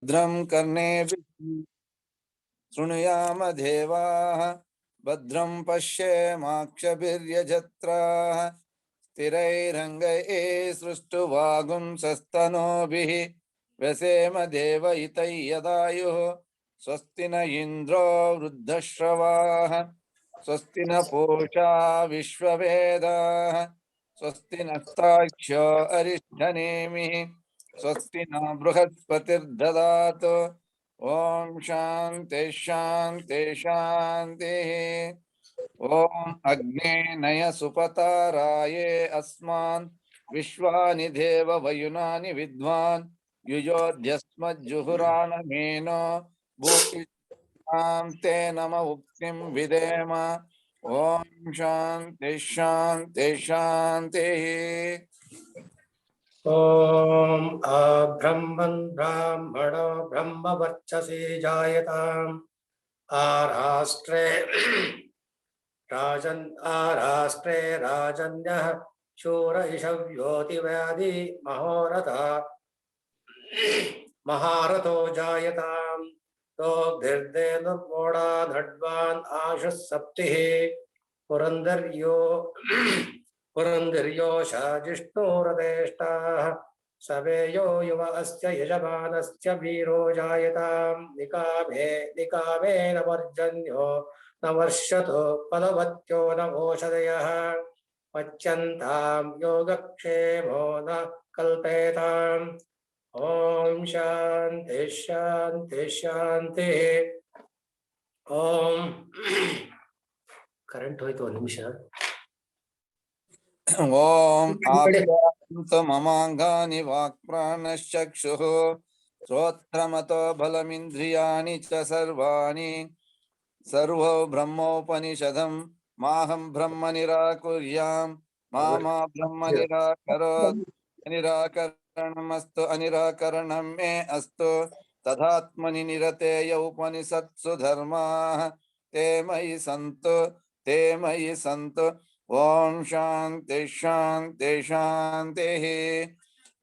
भद्रं कर्णेभिः शृणुयाम देवाः भद्रं पश्येमाक्षभिर्यजत्राः स्थिरैरङ्गैः सृष्टुवागुंसस्तनूभिः व्यसेम देवहितैर्यदायुः स्वस्ति न इन्द्रो वृद्धश्रवाः स्वस्ति न पूषा विश्ववेदाः स्वस्ति नस्ताक्ष्यो अरिष्ठनेमिः स्वस्ति न बृहस्पतिर्ददातु ओम शांति शांति शांति। ओम अग्ने नय सुपताराये अस्मान् विश्वानि देव वयुनानि विद्वान् युयोध्यस्मज्जुहुरानमेनो भूतिष्ठां ते नम उक्तिं विदेम। ओम शांति शांति शांति। ओम अब्रह्मन् ब्राह्मणो ब्रह्मवर्चसे जायताम् आराष्ट्रे राजन्यः शूर इषव्योतिव्याधि महारथो जायताम् तोग्धिर्देनुर्मोढा धड्वान् आशुः सप्तिः पुरन्दर्योषा जिष्णुरदेष्टाः सवेयो युव अस्य यजमानस्य वीरो जायताम् निकामे न वर्जन्यो न वर्षतो फलवत्यो न ओषधयः पच्यन्तां योगक्षेमो न कल्पेताम्। ओम शांति शांति शांति। ओम करंट होई तो निमिष ओम आप्यायन्तु ममाङ्गानि वाक्प्राणश्चक्षुः श्रोत्रमतो बलमिन्द्रियाणि च सर्वाणि सर्वो ब्रह्मोपनिषदं माहं ब्रह्म निराकुर्यां मा ब्रह्म निराकरोत् निराकरणमस्तु अनिराकरणं मे अस्तु तथात्मनि निरतेय उपनिषत्सु धर्माः ते मयि सन्तु। ओम शांति शांति शांति।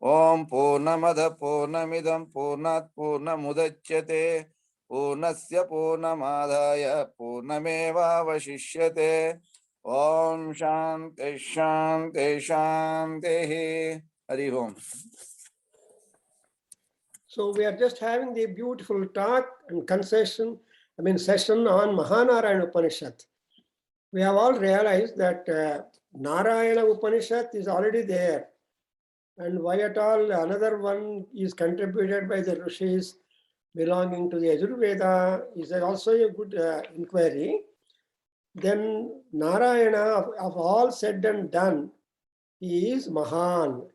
ओम पूर्णमद पूर्णमिदं पूर्णात् पूर्णमुदच्यते पूर्णस्य पूर्णमादाय पूर्णमेवावशिष्यते। ओम शांति शांति शांति। हरि ओम। So we are just having the beautiful talk and session on Mahanarayana Upanishad. We have all realized that Narayana Upanishad is already there, and why at all another one is contributed by the Rishis belonging to the Yajurveda is also a good inquiry. Then Narayana, of all said and done, he is Mahan.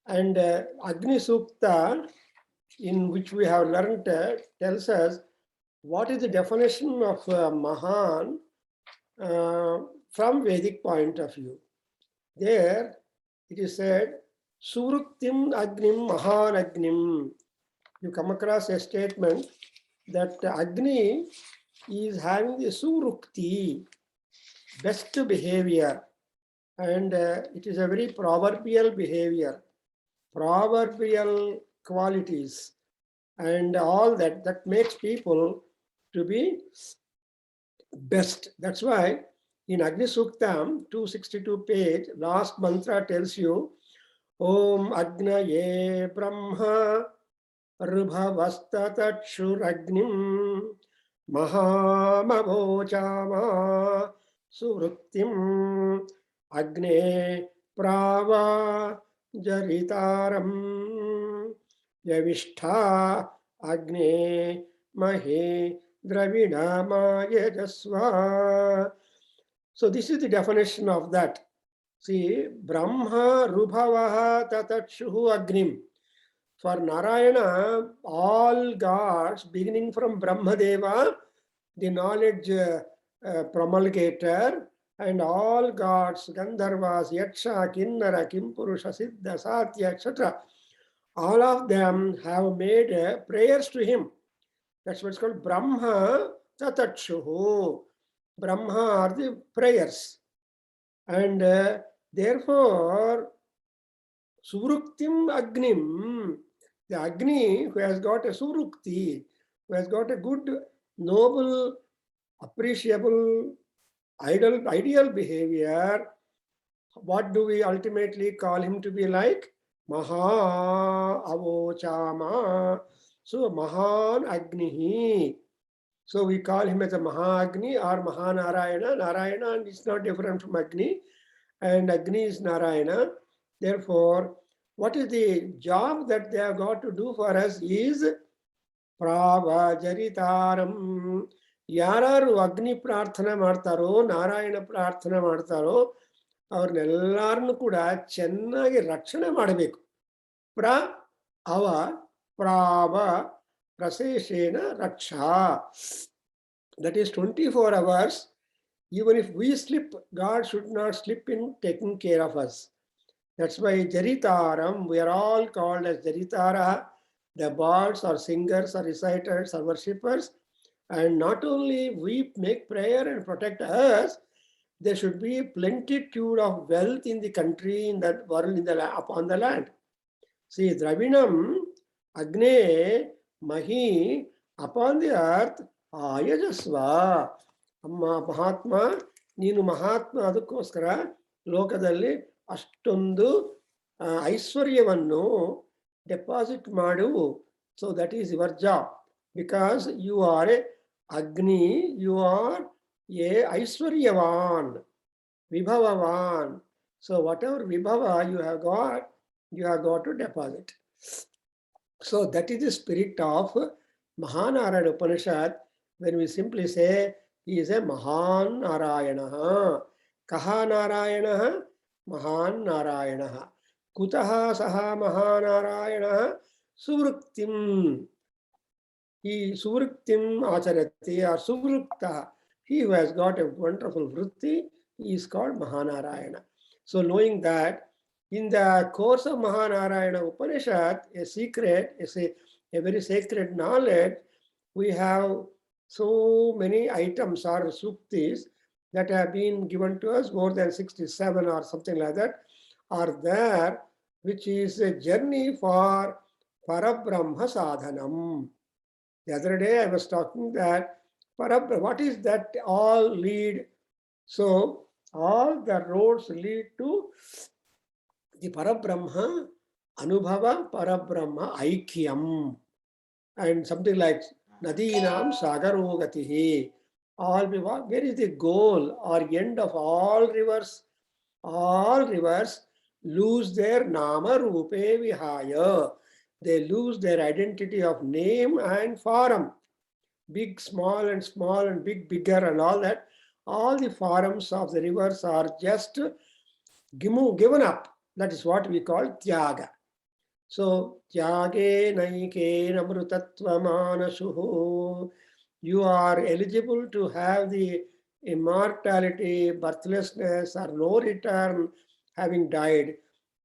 And Agni Sukta, in which we have learned, tells us what is the definition of Mahan from Vedic point of view. There it is said, Suruktim Agnim Mahan Agnim. You come across a statement that Agni is having the Surukti, best behavior, and it is a very proverbial behavior, proverbial qualities, and all that makes people to be best. That's why in Agni Suktam 262 page, last mantra tells you, Om Agnaye Brahma Rubhavastatakszuragnim Mahamavochama Suruktim Agne Prava Jaritaram Yavishtha Agne Mahe Dravidama. So this is the definition of that. See, Brahma Rubhavaha Tatatshuhu Agnim. For Narayana, all gods, beginning from Brahmadeva, the knowledge promulgator, and all gods, Gandharvas, Yaksha, Kinnara, Kimpurusha, Siddha, Satya, etc., all of them have made prayers to him. That's what's called Brahma Tatatshuhu. Brahma are the prayers. And therefore, Suruktim Agnim, The Agni who has got a surukti, who has got a good, noble, appreciable, ideal behavior, what do we ultimately call him to be like? Maha Avochama. So Mahan Agnihi. So we call him as a Mahagni or Mahanarayana. Narayana is not different from Agni, and Agni is Narayana. Therefore, what is the job that they have got to do for us is Pravajaritaram. ಯಾರು ಅಗ್ನಿ ಪ್ರಾರ್ಥನೆ ಮಾಡ್ತಾರೋ, ನಾರಾಯಣ ಪ್ರಾರ್ಥನೆ ಮಾಡ್ತಾರೋ, ಅವ್ರನ್ನೆಲ್ಲರನ್ನು ಕೂಡ ಚೆನ್ನಾಗಿ ರಕ್ಷಣೆ ಮಾಡಬೇಕು. ಪ್ರ ಅವ ಪ್ರಾವ ಪ್ರಶೇಷೇಣ ರಕ್ಷಾ. That is 24 hours. Even if we slip, God should not slip in taking care of us. That's why Jaritaram, we are all called as Jaritara, the bards or singers or reciters or worshippers. And not only we make prayer and protect us, there should be plenitude of wealth in the country, in that world, upon the land. See, Dravinam, Agne, Mahi, upon the earth, Ayajasva. Amma Mahatma, ನೀನು ಮಹಾತ್ಮ, ಅದಕ್ಕೋಸ್ಕರ ಲೋಕದಲ್ಲಿ ಅಷ್ಟೊಂದು ಐಶ್ವರ್ಯವನ್ನು deposit ಮಾಡು. So that is your job. Because you are a Agni, you are a Aishwaryavan, Vibhavavan. So whatever Vibhava you have got to deposit. So that is the spirit of Mahanarayana Upanishad, when we simply say he is a Mahan Narayana. Kaha Narayana? Mahan Narayana. Kutaha Saha Mahanarayana? Suvruktim. He Suvruktim Acharati or Suvrukta. He who has got a wonderful vritti, he is called Mahanarayana. So knowing that, in the course of Mahanarayana Upanishad, a secret, a very sacred knowledge, we have so many items or suktis that have been given to us, more than 67 or something like that, are there, which is a journey for Parabrahma Sadhanam. The other day I was talking that what is that all lead? So all the roads lead to the Parabrahma, Anubhava Parabrahma Aikyam, and something like Nadinam Sagarogatihi. All where is the goal or end of all rivers? All rivers lose their Nama Rupe Vihaya. They lose their identity of name and form. Big, small, and big, bigger, and all that. All the forms of the rivers are just given up. That is what we call Tyaga. So, Tyage Naike Namrutatva Manashuhu. You are eligible to have the immortality, birthlessness, or no return, having died.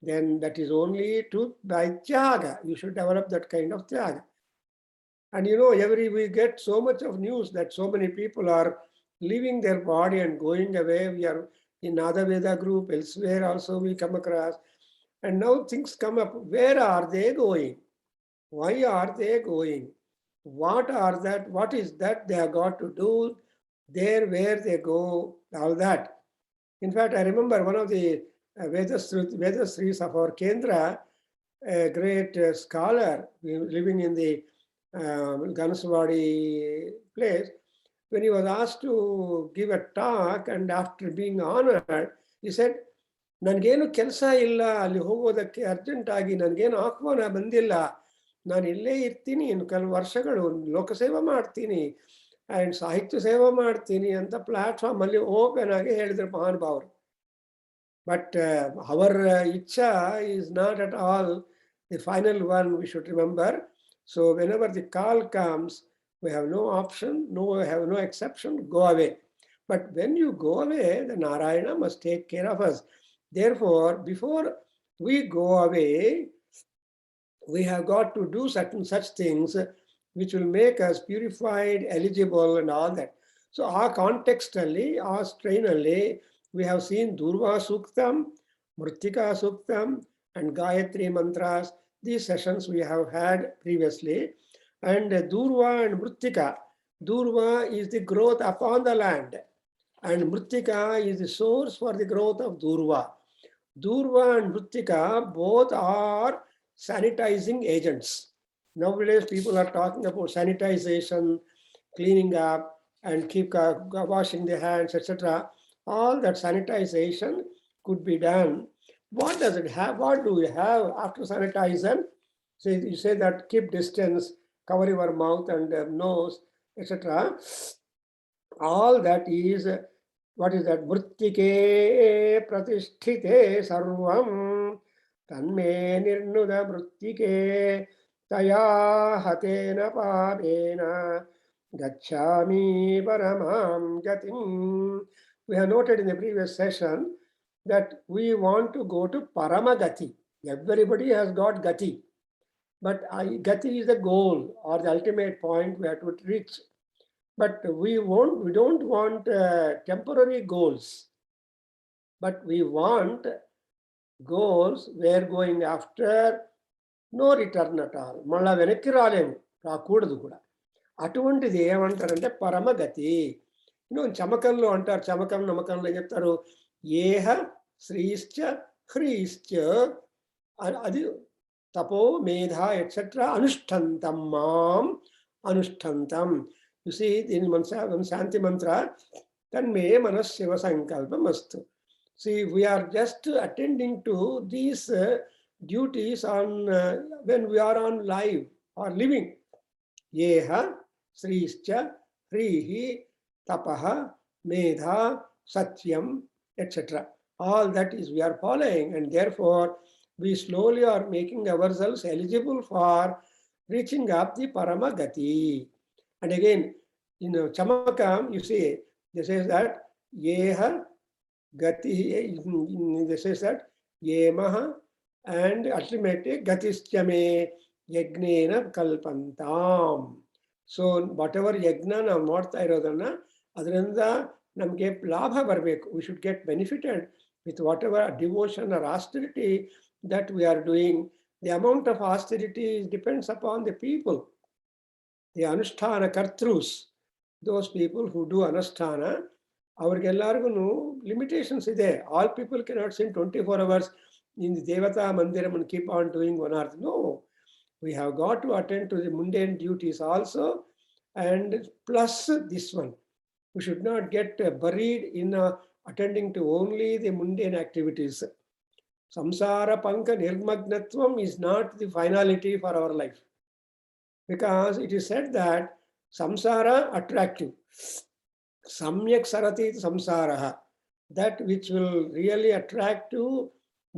Then that is only by Tyaga. You should develop that kind of Tyaga. And we get so much of news that so many people are leaving their body and going away. We are in Adaveda group, elsewhere also we come across. And now things come up. Where are they going? Why are they going? What is that they have got to do there, where they go, all that. In fact, I remember one of the Vedasris of our Kendra, a great scholar living in the Ganaswadi place, when he was asked to give a talk, and after being honored, he said, ನನಗೇನು ಕೆಲಸ ಇಲ್ಲ ಅಲ್ಲಿ ಹೋಗೋದಕ್ಕೆ, urgent ಆಗಿ ನನಗೇನು ಆಹ್ವಾನ ಬಂದಿಲ್ಲ, ನಾನು ಇಲ್ಲೇ ಇರ್ತೀನಿ, ಇನ್ನು ಕೆಲವು ವರ್ಷಗಳು ಲೋಕಸೇವೆ ಮಾಡ್ತೀನಿ ಆ್ಯಂಡ್ ಸಾಹಿತ್ಯ ಸೇವೆ ಮಾಡ್ತೀನಿ ಅಂತ ಪ್ಲಾಟ್ಫಾರ್ಮ್ ಅಲ್ಲಿ ಓಪನ್ ಆಗಿ ಹೇಳಿದ್ರು ಮಹಾನುಭಾವರು. But our Icha is not at all the final one, we should remember. So whenever the call comes, we have no option, we have no exception, go away. But when you go away, the Narayana must take care of us. Therefore, before we go away, we have got to do certain such things which will make us purified, eligible, and all that. So our contextually, our strainally, we have seen Durva Suktam, Mritika Suktam, and Gayatri mantras. These sessions we have had previously. And Durva and Mrittika. Durva is the growth upon the land, and Mrittika is the source for the growth of Durva. Durva and Mrittika both are sanitizing agents. Nowadays, people are talking about sanitization, cleaning up, and keep washing their hands, etc. All that sanitization could be done. What does it have? What do we have after sanitization? So you say that keep distance, cover your mouth and nose, etc. All that is, what is that? Mrittike pratisthite sarvam tanme nirnuda mrittike taya hatena pamena gacchami paramam gatim. We have noted in the previous session that we want to go to Paramagati. Everybody has got Gati. But Gati is the goal or the ultimate point we have to reach. But we don't want temporary goals, but we want goals we're going after no return at all. మళ్ళా వెనక్కి రాలేము, రాకూడదు కూడా. అటువంటిది ఏమంటారంటే పరమగతి. చమకంలో అంటారు, చమకం నమ్మకంలో ఏం చెప్తారు? ఏహ శ్రీశ్చ హ్రీశ్చ, అది తపో మేధ ఎట్సెట్రా అనుష్ఠంతం మాం అనుష్ఠంతం. You see, in Shanti Mantra, Tanme Manas Shiva Sankalpam Astu. See, we are just attending to these duties on when we are on live or living. Yeha, Srischa, Hrihi, Tapaha, Medha, Satyam, etc. All that is we are following, and therefore we slowly are making ourselves eligible for reaching up the Paramagati. And again, Chamakam, you see, this says that Yeha Gati, this says that Yemaha, and ultimately Gatischame Yagnena Kalpantam. So, whatever Yagna ನಾವು ಮಾಡ್ತಾ ಇರೋದನ್ನ ಅದರಿಂದ ನಮಗೆ ಲಾಭ ಬರಬೇಕು. We should get benefited with whatever devotion or austerity that we are doing. The amount of austerity depends upon the people. The Anusthana Kartrus, those people who do Anusthana, ಅವ್ರಿಗೆಲ್ಲರಿಗೂ limitations ಇದೆ. All people cannot sit 24 hours in the Devata Mandiram and keep on doing one art. No, we have got to attend to the mundane duties also, and plus this one. We should not get buried in attending to only the mundane activities. Samsara Panka Nirmagnatvam is not the finality for our life. Because it is said that samsara attractive, samyak sarati samsaraha, that which will really attract to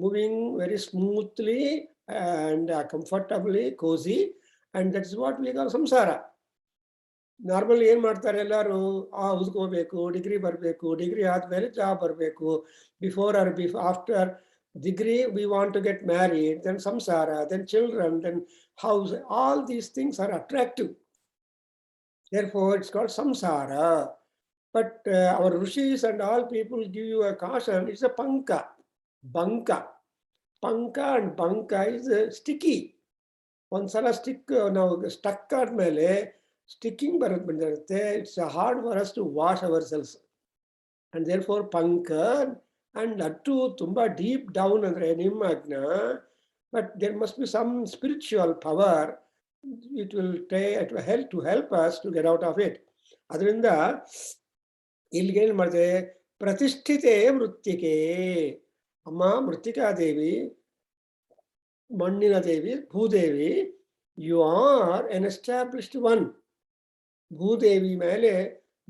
moving very smoothly and comfortably, cozy, and that's what we call samsara. Normally ಏನು ಮಾಡ್ತಾರೆ ಎಲ್ಲರೂ, ಓದ್ಕೋಬೇಕು, degree ಬರಬೇಕು, degree ಆದಮೇಲೆ job ಬರಬೇಕು, before or after degree we want to get married, then samsara, then children, then house. All these things are attractive, therefore it's called samsara. But our rishis and all people give you a caution, it's a panka, banka. Panka and banka is sticky. Ondsala stick now stuck ಆದ್ಮೇಲೆ sticking ಬರುತ್ತೆ, it's hard for us to wash ourselves, and therefore panka. And that too, tumba deep down andre nimagna, but there must be some spiritual power. It will help us to get out of it. Adrinda illige ಏನು ಮಾಡಿದೆ, ಪ್ರತಿಷ್ಠಿತೆ ಮೃತ್ತಿಕೆ. ಅಮ್ಮ ಮೃತ್ತಿಕಾ ದೇವಿ, ಮಣ್ಣಿನ ದೇವಿ, Bhudevi, you are an established one. Bhudevi ಮೇಲೆ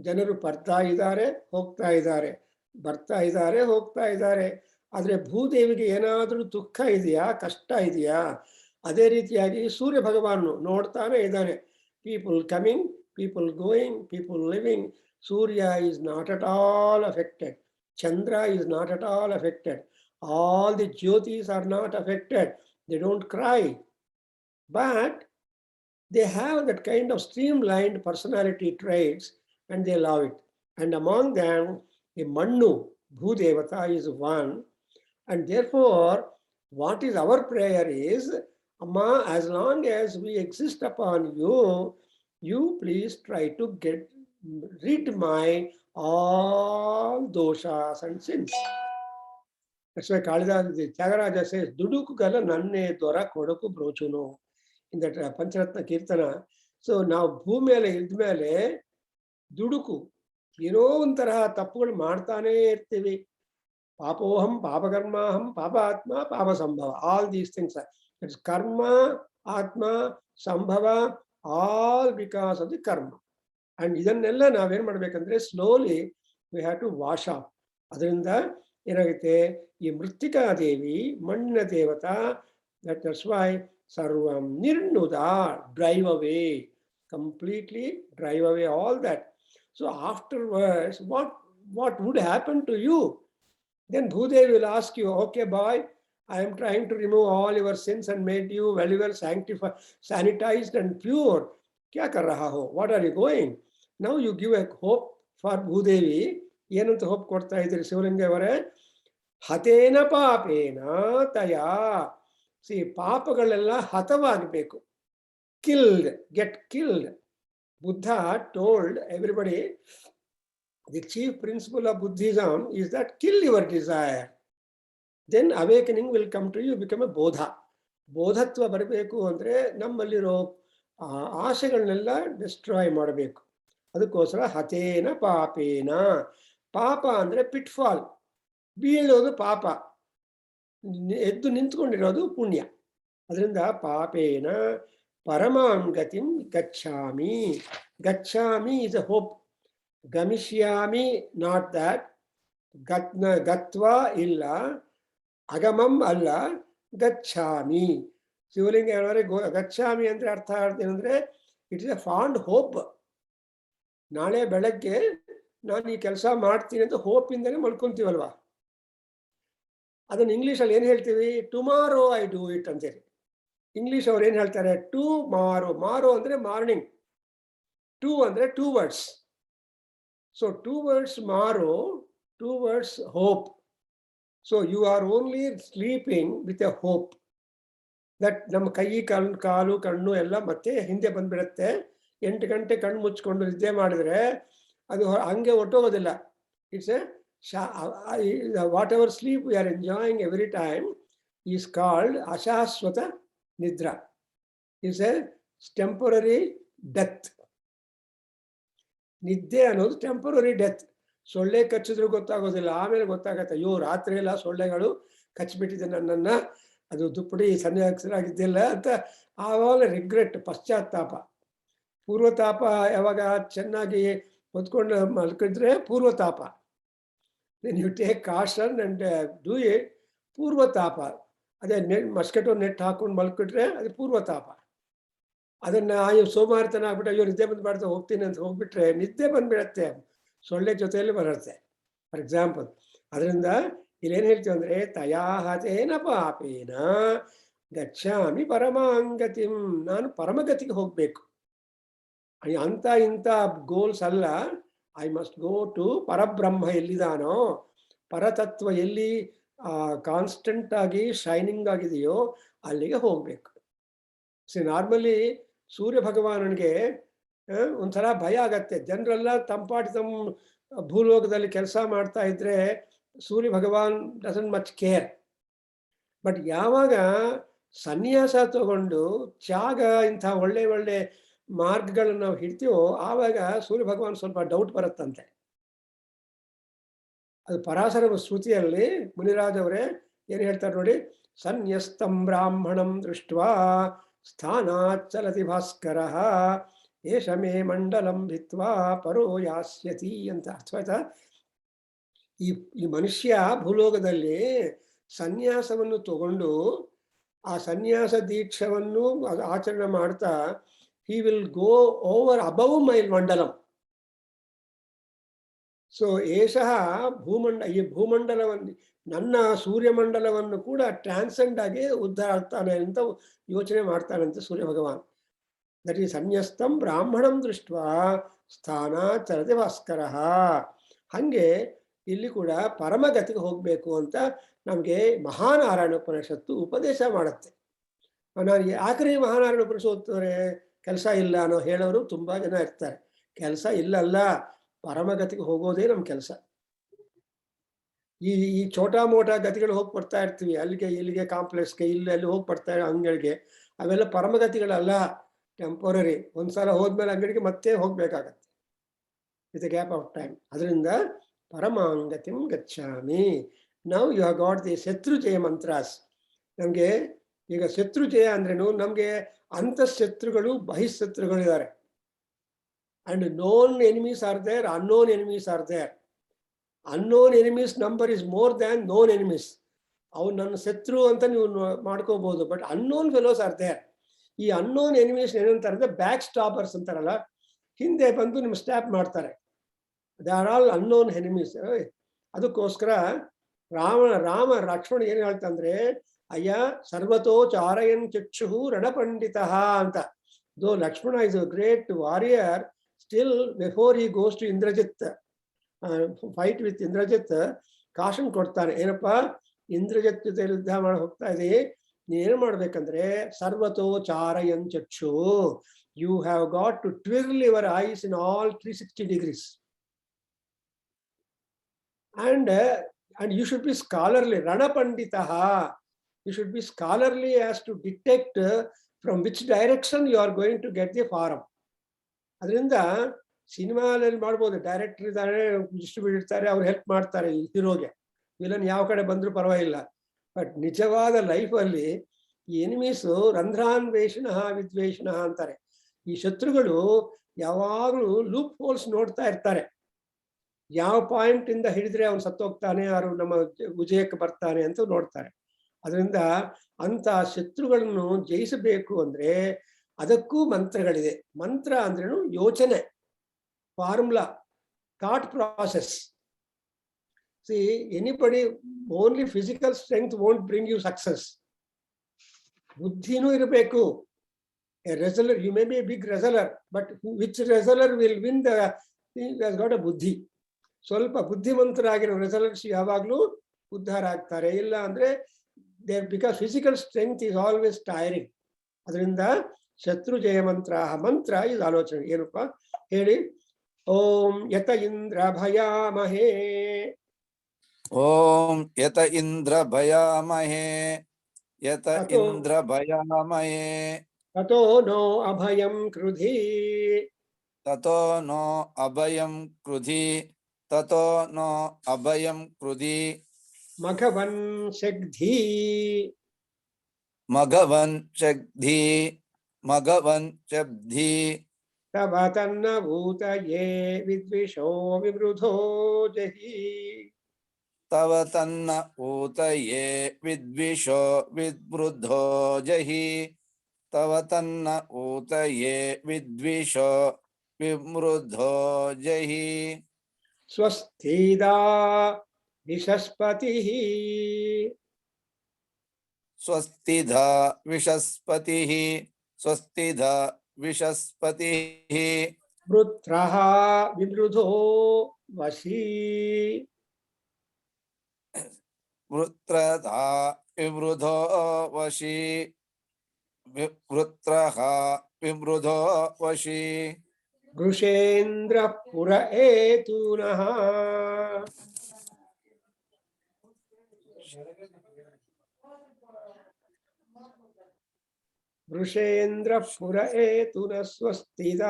ಜನರು ಬರ್ತಾ ಇದ್ದಾರೆ, ಹೋಗ್ತಾ ಇದ್ದಾರೆ, ಬರ್ತಾ ಇದ್ದಾರೆ, ಹೋಗ್ತಾ ಇದ್ದಾರೆ. ಆದರೆ ಭೂದೇವಿಗೆ ಏನಾದರೂ ದುಃಖ ಇದೆಯಾ, ಕಷ್ಟ ಇದೆಯಾ? ಅದೇ ರೀತಿಯಾಗಿ ಸೂರ್ಯ ಭಗವಾನು ನೋಡ್ತಾನೆ ಇದ್ದಾನೆ. People coming, people going, people living. Surya is not at all affected. Chandra is not at all affected. All the jyotis are not affected. They don't cry, but they have that kind of streamlined personality traits and they love it. And among them, the Mannu, Bhudevata, is one. And therefore, what is our prayer is, Amma, as long as we exist upon you, you please try to get rid my all doshas and sins. That's why Kalidasa Tyagaraja says, Duduku gala nanne dwara kodaku brochuno in that Pancharatna Kirtana. So now Bhumele Idmele Duduku, ಒಂಥರ ತಪ್ಪುಗಳು ಮಾಡ್ತಾನೆ ಇರ್ತೀವಿ. ಪಾಪೋಹಂ ಪಾಪಕರ್ಮಾಹಂ ಪಾಪಾತ್ಮ ಪಾಪ ಸಂಭವ. All these things it's karma ಆತ್ಮ ಸಂಭವ all because of the karma. And ಇದನ್ನೆಲ್ಲ ನಾವೇನ್ ಮಾಡ್ಬೇಕಂದ್ರೆ slowly we have to wash off. ಅದರಿಂದ ಏನಾಗುತ್ತೆ, ಈ ಮೃತ್ತಿಕಾದೇವಿ ಮಣ್ಣಿನ ದೇವತಾ, ದಟ್ಸ್ ವೈ ಸರ್ವಂ ನಿರ್ಣುದ, drive away, completely drive away all that. So afterwards, what would happen to you? Then Bhudevi will ask you, okay boy, I am trying to remove all your sins and made you very well sanctified, sanitized and pure. Kya kar raha ho? What are you going? Now you give a hope for Bhudevi. ಏನಂತ hope ಕೊಡ್ತಾ ಇದ್ದೀರಿ ಶಿವಲಿಂಗ ಅವರೇ? ಹತೇನ ಪಾಪೇನ ತಯಾ. C, ಪಾಪಗಳೆಲ್ಲ ಹತವಾಗಬೇಕು. Killed, get killed. Buddha told everybody, the chief principle of Buddhism is that kill your desire. Then awakening will come to you, become a bodha. ಬೋಧತ್ವ ಬರಬೇಕು ಅಂದರೆ ನಮ್ಮಲ್ಲಿರೋ ಆಸೆಗಳನ್ನೆಲ್ಲ destroy ಮಾಡಬೇಕು. ಅದಕ್ಕೋಸ್ಕರ ಹತೇನ ಪಾಪೇನ. ಪಾಪ ಅಂದರೆ ಪಿಟ್ಫಾಲ್, ಬೀಳೋದು ಪಾಪ, ಎದ್ದು ನಿಂತ್ಕೊಂಡಿರೋದು ಪುಣ್ಯ. ಅದರಿಂದ ಪಾಪೇನ ಪರಮಾಂ ಗತಿಂ ಗಚ್ಛಾಮಿ. ಗಚ್ಛಾಮಿ is a hope. ಗಮಿಷ್ಯಾಮಿ not that. ಗತ್ವಾ ಇಲ್ಲ, ಅಗಮಂ ಅಲ್ಲ, ಗಚ್ಛಾಮಿ. ಶಿವಲಿಂಗ ಹೇಳಿದ್ರೆ ಗಚ್ಛಾಮಿ ಅಂದ್ರೆ ಅರ್ಥ ಏನಂದ್ರೆ it is A fond hope. ನಾಳೆ ಬೆಳಗ್ಗೆ ನಾನು ಈ ಕೆಲಸ ಮಾಡ್ತೀನಿ ಅಂತ ಹೋಪ್ ಇಂದನೇ ಮಲ್ಕೊಂತೀವಲ್ವಾ, ಅದನ್ನ ಇಂಗ್ಲಿಷಲ್ಲಿ ಏನ್ ಹೇಳ್ತೀವಿ? ಟುಮಾರೋ ಐ ಡೂ ಇಟ್ ಅಂತೇಳಿ. ಇಂಗ್ಲಿಷ್ ಅವ್ರು ಏನ್ ಹೇಳ್ತಾರೆ? To morrow. ಮಾರೋ ಅಂದ್ರೆ ಮಾರ್ನಿಂಗ್, ಟು ಅಂದ್ರೆ two words. So two words morrow, two words hope. So you are only sleeping with a hope that ನಮ್ಮ ಕೈ ಕಾಲು ಕಣ್ಣು ಎಲ್ಲ ಮತ್ತೆ ಹಿಂದೆ ಬಂದ್ಬಿಡುತ್ತೆ. 8 ಗಂಟೆ ಕಣ್ಣು ಮುಚ್ಕೊಂಡು ನಿದ್ದೆ ಮಾಡಿದ್ರೆ ಅದು ಹಂಗೆ ಹೊಟ್ಟೋಗೋದಿಲ್ಲ. It's a whatever sleep we are enjoying every time is called ashashvata nidra. It's a temporary death. ನಿದ್ದೆ ಅನ್ನೋದು ಟೆಂಪರರಿ ಡೆತ್. ಸೊಳ್ಳೆ ಕಚ್ಚಿದ್ರು ಗೊತ್ತಾಗೋದಿಲ್ಲ, ಆಮೇಲೆ ಗೊತ್ತಾಗತ್ತೆ, ಅಯ್ಯೋ ರಾತ್ರಿ ಎಲ್ಲ ಸೊಳ್ಳೆಗಳು ಕಚ್ಚಿಬಿಟ್ಟಿದೆ ನನ್ನನ್ನು, ಅದು ದುಪ್ಪಡಿ ಸನ್ಯಾಸರಾಗಿದ್ದಿಲ್ಲ ಅಂತ ಆವಾಗ ರಿಗ್ರೆಟ್, ಪಶ್ಚಾತ್ತಾಪ. ಪೂರ್ವತಾಪ ಯಾವಾಗ ಚೆನ್ನಾಗಿ ಹೊತ್ಕೊಂಡು ಮಲ್ಕಿದ್ರೆ ಪೂರ್ವತಾಪ. Then you take caution and do it. ಪೂರ್ವತಾಪ ಅದೇ ಮಸ್ಕೆಟೋ ನೆಟ್ ಹಾಕೊಂಡು ಮಲ್ಕಿಟ್ರೆ ಅದು ಪೂರ್ವತಾಪ. ಅದನ್ನ ಸೋಮಾರಿತನ ಆಗ್ಬಿಟ್ಟು ಅಯ್ಯೋ ನಿದ್ದೆ ಬಂದ್ಬಾರ್ದು ಹೋಗ್ತೀನಿ ಅಂತ ಹೋಗ್ಬಿಟ್ರೆ ನಿದ್ದೆ ಬಂದ್ಬಿಡತ್ತೆ, ಸೊಳ್ಳೆ ಜೊತೆಯಲ್ಲಿ ಬರುತ್ತೆ ಫಾರ್ ಎಕ್ಸಾಂಪಲ್. ಅದರಿಂದ ಇಲ್ಲೇನು ಹೇಳ್ತೀವಿ ಅಂದ್ರೆ ತಯಾಹತೇನ ಪಾಪೇನ ಗಚ್ಛಾಮಿ ಪರಮಾಂಗತಿಂ. ನಾನು ಪರಮಗತಿಗೆ ಹೋಗ್ಬೇಕು. ಅಂತ ಇಂಥ ಗೋಲ್ಸ್ ಅಲ್ಲ. ಐ ಮಸ್ಟ್ ಗೋ ಟು ಪರಬ್ರಹ್ಮ ಎಲ್ಲಿದಾನೋ, ಪರತತ್ವ ಎಲ್ಲಿ ಕಾನ್ಸ್ಟೆಂಟ್ ಆಗಿ ಶೈನಿಂಗ್ ಆಗಿದೆಯೋ ಅಲ್ಲಿಗೆ ಹೋಗ್ಬೇಕು. ಸಿ ನಾರ್ಮಲಿ ಸೂರ್ಯ ಭಗವಾನನಿಗೆ ಒಂಥರ ಭಯ ಆಗತ್ತೆ. ಜನರೆಲ್ಲ ತಂಪಾಟಿ ತಮ್ಮ ಭೂಲೋಕದಲ್ಲಿ ಕೆಲಸ ಮಾಡ್ತಾ ಇದ್ರೆ ಸೂರ್ಯ ಭಗವಾನ್ ಡಸಂಟ್ ಮಚ್ ಕೇರ್. ಬಟ್ ಯಾವಾಗ ಸನ್ಯಾಸ ತಗೊಂಡು ತ್ಯಾಗ ಇಂಥ ಒಳ್ಳೆ ಒಳ್ಳೆ ಮಾರ್ಗಗಳನ್ನು ನಾವು ಹಿಡ್ತೀವೋ ಆವಾಗ ಸೂರ್ಯ ಭಗವಾನ್ ಸ್ವಲ್ಪ ಡೌಟ್ ಬರುತ್ತಂತೆ. ಅದು ಪರಾಶರ ಶ್ರುತಿಯಲ್ಲಿ ಮುನಿರಾಜ್ ಅವರೇ ಏನು ಹೇಳ್ತಾರೆ ನೋಡಿ, ಸನ್ಯಸ್ತಂ ಬ್ರಾಹ್ಮಣಂ ದೃಷ್ಟ್ವಾ ಸ್ಥಾನಾತ್ ಚಲತಿ ಭಾಸ್ಕರ ಏಷ ಮೇ ಮಂಡಲಂ ಭಿತ್ವಾ ಪರೋ ಯಾಸ್ಯತಿ ಅಂತ ಅರ್ಥವಾಯ್ತಾ? ಈ ಮನುಷ್ಯ ಭೂಲೋಕದಲ್ಲಿ ಸನ್ಯಾಸವನ್ನು ತಗೊಂಡು ಆ ಸನ್ಯಾಸ ದೀಕ್ಷವನ್ನು ಆಚರಣೆ ಮಾಡ್ತಾ he will go over above my mandalam. So ಏಷಃ ಈ ಭೂಮಂಡಲವನ್ನು, ನನ್ನ ಸೂರ್ಯಮಂಡಲವನ್ನು ಕೂಡ ಟ್ರಾನ್ಸೆಂಡ್ ಆಗಿ ಉದ್ಧಾರ ಆಗ್ತಾನೆ ಅಂತ ಯೋಚನೆ ಮಾಡ್ತಾನಂತೆ ಸೂರ್ಯ ಭಗವಾನ್. ದಟ್ ಈ ಸನ್ಯಸ್ತಂ ಬ್ರಾಹ್ಮಣಂ ದೃಷ್ಟ್ವಾ ಸ್ಥಾನ ಚರತಿ ಭಾಸ್ಕರ. ಹಾಗೆ ಇಲ್ಲಿ ಕೂಡ ಪರಮಗತಿಗೆ ಹೋಗ್ಬೇಕು ಅಂತ ನಮಗೆ ಮಹಾನಾರಾಯಣ ಉಪನಿಷತ್ತು ಉಪದೇಶ ಮಾಡುತ್ತೆ. ನಾನು ಯಾಕ್ರಿ ಮಹಾನಾರಾಯಣ ಉಪನಿಷತ್ ಓದ್ತಾರೆ ಕೆಲಸ ಇಲ್ಲ ಅನ್ನೋ ಹೇಳೋರು ತುಂಬಾ ಜನ ಇರ್ತಾರೆ. ಕೆಲಸ ಇಲ್ಲಲ್ಲ, ಪರಮಗತಿಗೆ ಹೋಗೋದೇ ನಮ್ಮ ಕೆಲಸ. ಈ ಈ ಛೋಟಾ ಮೋಟಾ ಗತಿಗಳು ಹೋಗಿ ಬರ್ತಾ ಇರ್ತೀವಿ, ಅಲ್ಲಿಗೆ ಇಲ್ಲಿಗೆ ಕಾಂಪ್ಲೆಕ್ಸ್ಗೆ ಇಲ್ಲಿ ಅಲ್ಲಿ ಹೋಗಿ ಬರ್ತಾ ಇರೋ ಅಂಗಡಿಗೆ, ಅವೆಲ್ಲ ಪರಮಗತಿಗಳಲ್ಲ, ಟೆಂಪರರಿ. ಒಂದ್ಸಲ ಹೋದ್ಮೇಲೆ ಅಂಗಡಿಗೆ ಮತ್ತೆ ಹೋಗ್ಬೇಕಾಗತ್ತೆ ವಿತ್ ಗ್ಯಾಪ್ ಆಫ್ ಟೈಮ್. ಅದರಿಂದ ಪರಮಾಂಗತಿಂ ಗಚ್ಚಾಮಿ. ನಾವು ಯು ಹ್ಯಾವ್ ಗಾಟ್ ದಿ ಶತ್ರುಜಯ ಮಂತ್ರಾಸ್. ನಮಗೆ ಈಗ ಶತ್ರುಜಯ ಅಂದ್ರೇನು, ನಮಗೆ ಅಂತಃಶತ್ರುಗಳು ಬಹಿಶತ್ರುಗಳು ಇದ್ದಾರೆ. And known enemies are there, unknown enemies are there. Unknown enemies number is more than known enemies. ಅವ್ರು ನನ್ನ ಶತ್ರು ಅಂತ ನೀವು ಮಾಡ್ಕೋಬಹುದು, but unknown fellows are there. ಈ ಅನ್ನೋನ್ ಎನಿಮೀಸ್ ಏನಂತಾರೆ ಅಂದ್ರೆ ಬ್ಯಾಕ್ ಸ್ಟಾಪರ್ಸ್ ಅಂತಾರಲ್ಲ, ಹಿಂದೆ ಬಂದು ನಿಮ್ ಸ್ಟಾಪ್ ಮಾಡ್ತಾರೆ. They are all unknown enemies. ಅದಕ್ಕೋಸ್ಕರ ರಾಮ ಲಕ್ಷ್ಮಣ ಏನ್ ಹೇಳ್ತಂದ್ರೆ, ಅಯ್ಯ ಸರ್ವತೋ ಚಾರಯನ್ ಚಕ್ಷು ರಣಪಂಡಿತ ಅಂತ. Though Lakshmana is a great warrior, still before he goes to Indrajit, fight with Indrajit, caution ಕೊಡ್ತಾನೆ. ಏನಪ್ಪಾ, ಇಂದ್ರಜಿತ್ ಜೊತೆ ಯುದ್ಧ ಮಾಡಿ ಹೋಗ್ತಾ ಇದೆ, ನೀನ್ ಏನ್ ಮಾಡ್ಬೇಕಂದ್ರೆ ಸರ್ವತೋ ಚಾರಯನ್ ಚಕ್ಷು, you have got to twirl your eyes in all 360 degrees. And you should be scholarly. Rana Panditaha. You should be scholarly as to detect from which direction you are going to get the farm. ಅದರಿಂದ ಸಿನಿಮಾದಲ್ಲಿ ಮಾಡ್ಬೋದು, director ಇದ್ದಾರೆ, distributor ಇರ್ತಾರೆ, ಅವ್ರು help ಮಾಡ್ತಾರೆ ಹೀರೋಗೆ, villain ಯಾವ ಕಡೆ ಬಂದ್ರೂ ಪರವಾಗಿಲ್ಲ. ಬಟ್ ನಿಜವಾದ ಲೈಫಲ್ಲಿ ಈ ಎನಿಮೀಸು ರಂಧ್ರಾನ್ವೇಷಣ ವಿದ್ವೇಷಣ ಅಂತಾರೆ. ಈ ಶತ್ರುಗಳು ಯಾವಾಗಲೂ ಲೂಪ್ ಹೋಲ್ಸ್ ನೋಡ್ತಾ ಇರ್ತಾರೆ. ಯಾವ ಪಾಯಿಂಟ್ ಇಂದ ಹಿಡಿದ್ರೆ ಅವನು ಸತ್ತೋಗ್ತಾನೆ, ಅವರು ನಮ್ಮ ವಿಜಯಕ್ಕೆ ಬರ್ತಾನೆ ಅಂತ ನೋಡ್ತಾರೆ. ಅದರಿಂದ ಅಂತ ಶತ್ರುಗಳನ್ನು ಜಯಿಸಬೇಕು ಅಂದ್ರೆ ಅದಕ್ಕೂ ಮಂತ್ರಗಳಿದೆ. ಮಂತ್ರ ಅಂದ್ರೇನು, ಯೋಚನೆ, formula, thought process. See, anybody only physical strength won't bring you success. ಬುದ್ಧಿನೂ ಇರಬೇಕು. A wrestler, you may be a big wrestler, but which wrestler will win the has got a buddhi. ಸ್ವಲ್ಪ ಬುದ್ಧಿವಂತರಾಗಿರೋ ರೆಸಲ್ಟ್ಸ್ ಯಾವಾಗಲೂ ಉದ್ಧಾರ ಆಗ್ತಾರೆ. ಇಲ್ಲ ಅಂದ್ರೆ because physical strength is always tiring. ಅದರಿಂದ ಶತ್ರುಜಯ ಮಂತ್ರ ಇದು ಆಲೋಚನೆ. ಏನಪ್ಪ ಹೇಳಿ? ಓಂ ಯತ ಇಂದ್ರ ಭಯಾಮಹೇ, ಓಂ ಯತ ಇಂದ್ರ ಭಯಾಮಹೇ, ಯತ ಇಂದ್ರ ಭಯಾಮಹೇ, ತತೋ ನೋ ಅಭಯಂ ಕೃಧಿ, ತತೋ ನೋ ಅಭಯಂ ಕೃಧಿ, ತತೋ ನೋ ಅಭಯಂ ಕೃಧಿ, ಮಘವನ್ ಶಗ್ಧಿ, ಮಘವನ್ ಶಗ್ಧಿ, ಮಘವನ್ ಶಬ್ಧಿ, ತವ ತನ್ನ ಭೂತಯೇ ವಿದ್ವಿಷೋ ವಿವೃಧೋ ಜಹಿ, ತವ ತನ್ನ ಊತಯೇ ವಿದ್ವಿಷೋ ವಿವೃದ್ಧೋ ಜಹಿ, ತವ ತನ್ನ ಊತಯೇ ವಿದ್ವಿಷೋ ವಿವೃದ್ಧೋ ಜಹಿ. ಸ್ವಸ್ಥಿದಾ ವಿಷಸ್ಪತಿ, ಸ್ವಸ್ತಿಧ ವಿಷಸ್ಪತಿ, ಸ್ವಸ್ತಿಧ ವಿಷಸ್ಪತಿ, ವೃತ್ರಃ ವಿವೃಧೋ ವಶೀ, ವೃತ್ರಧಾ ವಿವೃಧೋ ವಶಿ, ವೃತ್ರಃ ವಿವೃಧೋ ವಶಿ, ವೃಷೇಂದ್ರ ಪುರ ಏತೂನಃ, ವೃಷೇಂದ್ರ ಪುರ ಏತುನ ಸ್ವಸ್ತಿದ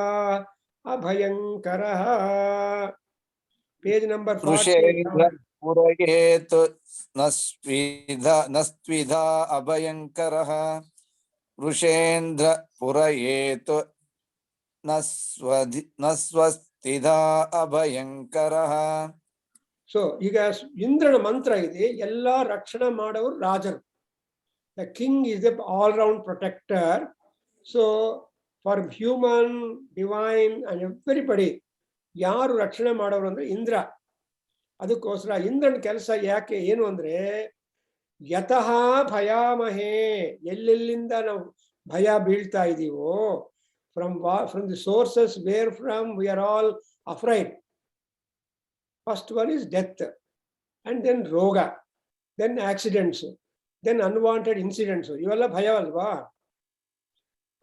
ಅಭಯಂಕರಃ. ಪೇಜ್ ನಂಬರ್ ವೃಷೇಂದ್ರ ಪುರಯೇತು ನಸ್ತ್ವಿಧ ಅಭಯಂಕರಃ, ವೃಷೇಂದ್ರ ಪುರಯೇತು ನಸ್ವಸ್ಥಿಧ ಅಭಯಂಕರಃ. ಸೊ ಈಗ ಇಂದ್ರನ ಮಂತ್ರ ಇದೆ, ಎಲ್ಲಾ ರಕ್ಷಣೆ ಮಾಡೋರು ರಾಜರು. The king is the all round protector. So for human, divine and everybody, ಯಾರು ರಕ್ಷಣೆ ಮಾಡೋರು ಅಂದ್ರೆ ಇಂದ್ರ. ಅದಕ್ಕೋಸ್ಕರ ಇಂದ್ರನ ಕೆಲಸ ಯಾಕೆ ಏನು ಅಂದ್ರೆ, ಯತಃ ಭಯಾಮಹೇ, ಎಲ್ಲೆಲ್ಲಿಂದ ನಾವು ಭಯ ಬೀಳ್ತಾ ಇದೀವೋ, from the sources where from we are all afraid. First one is death, and then roga, then accidents, then unwanted incidents. ಇವೆಲ್ಲ ಭಯ ಅಲ್ವಾ?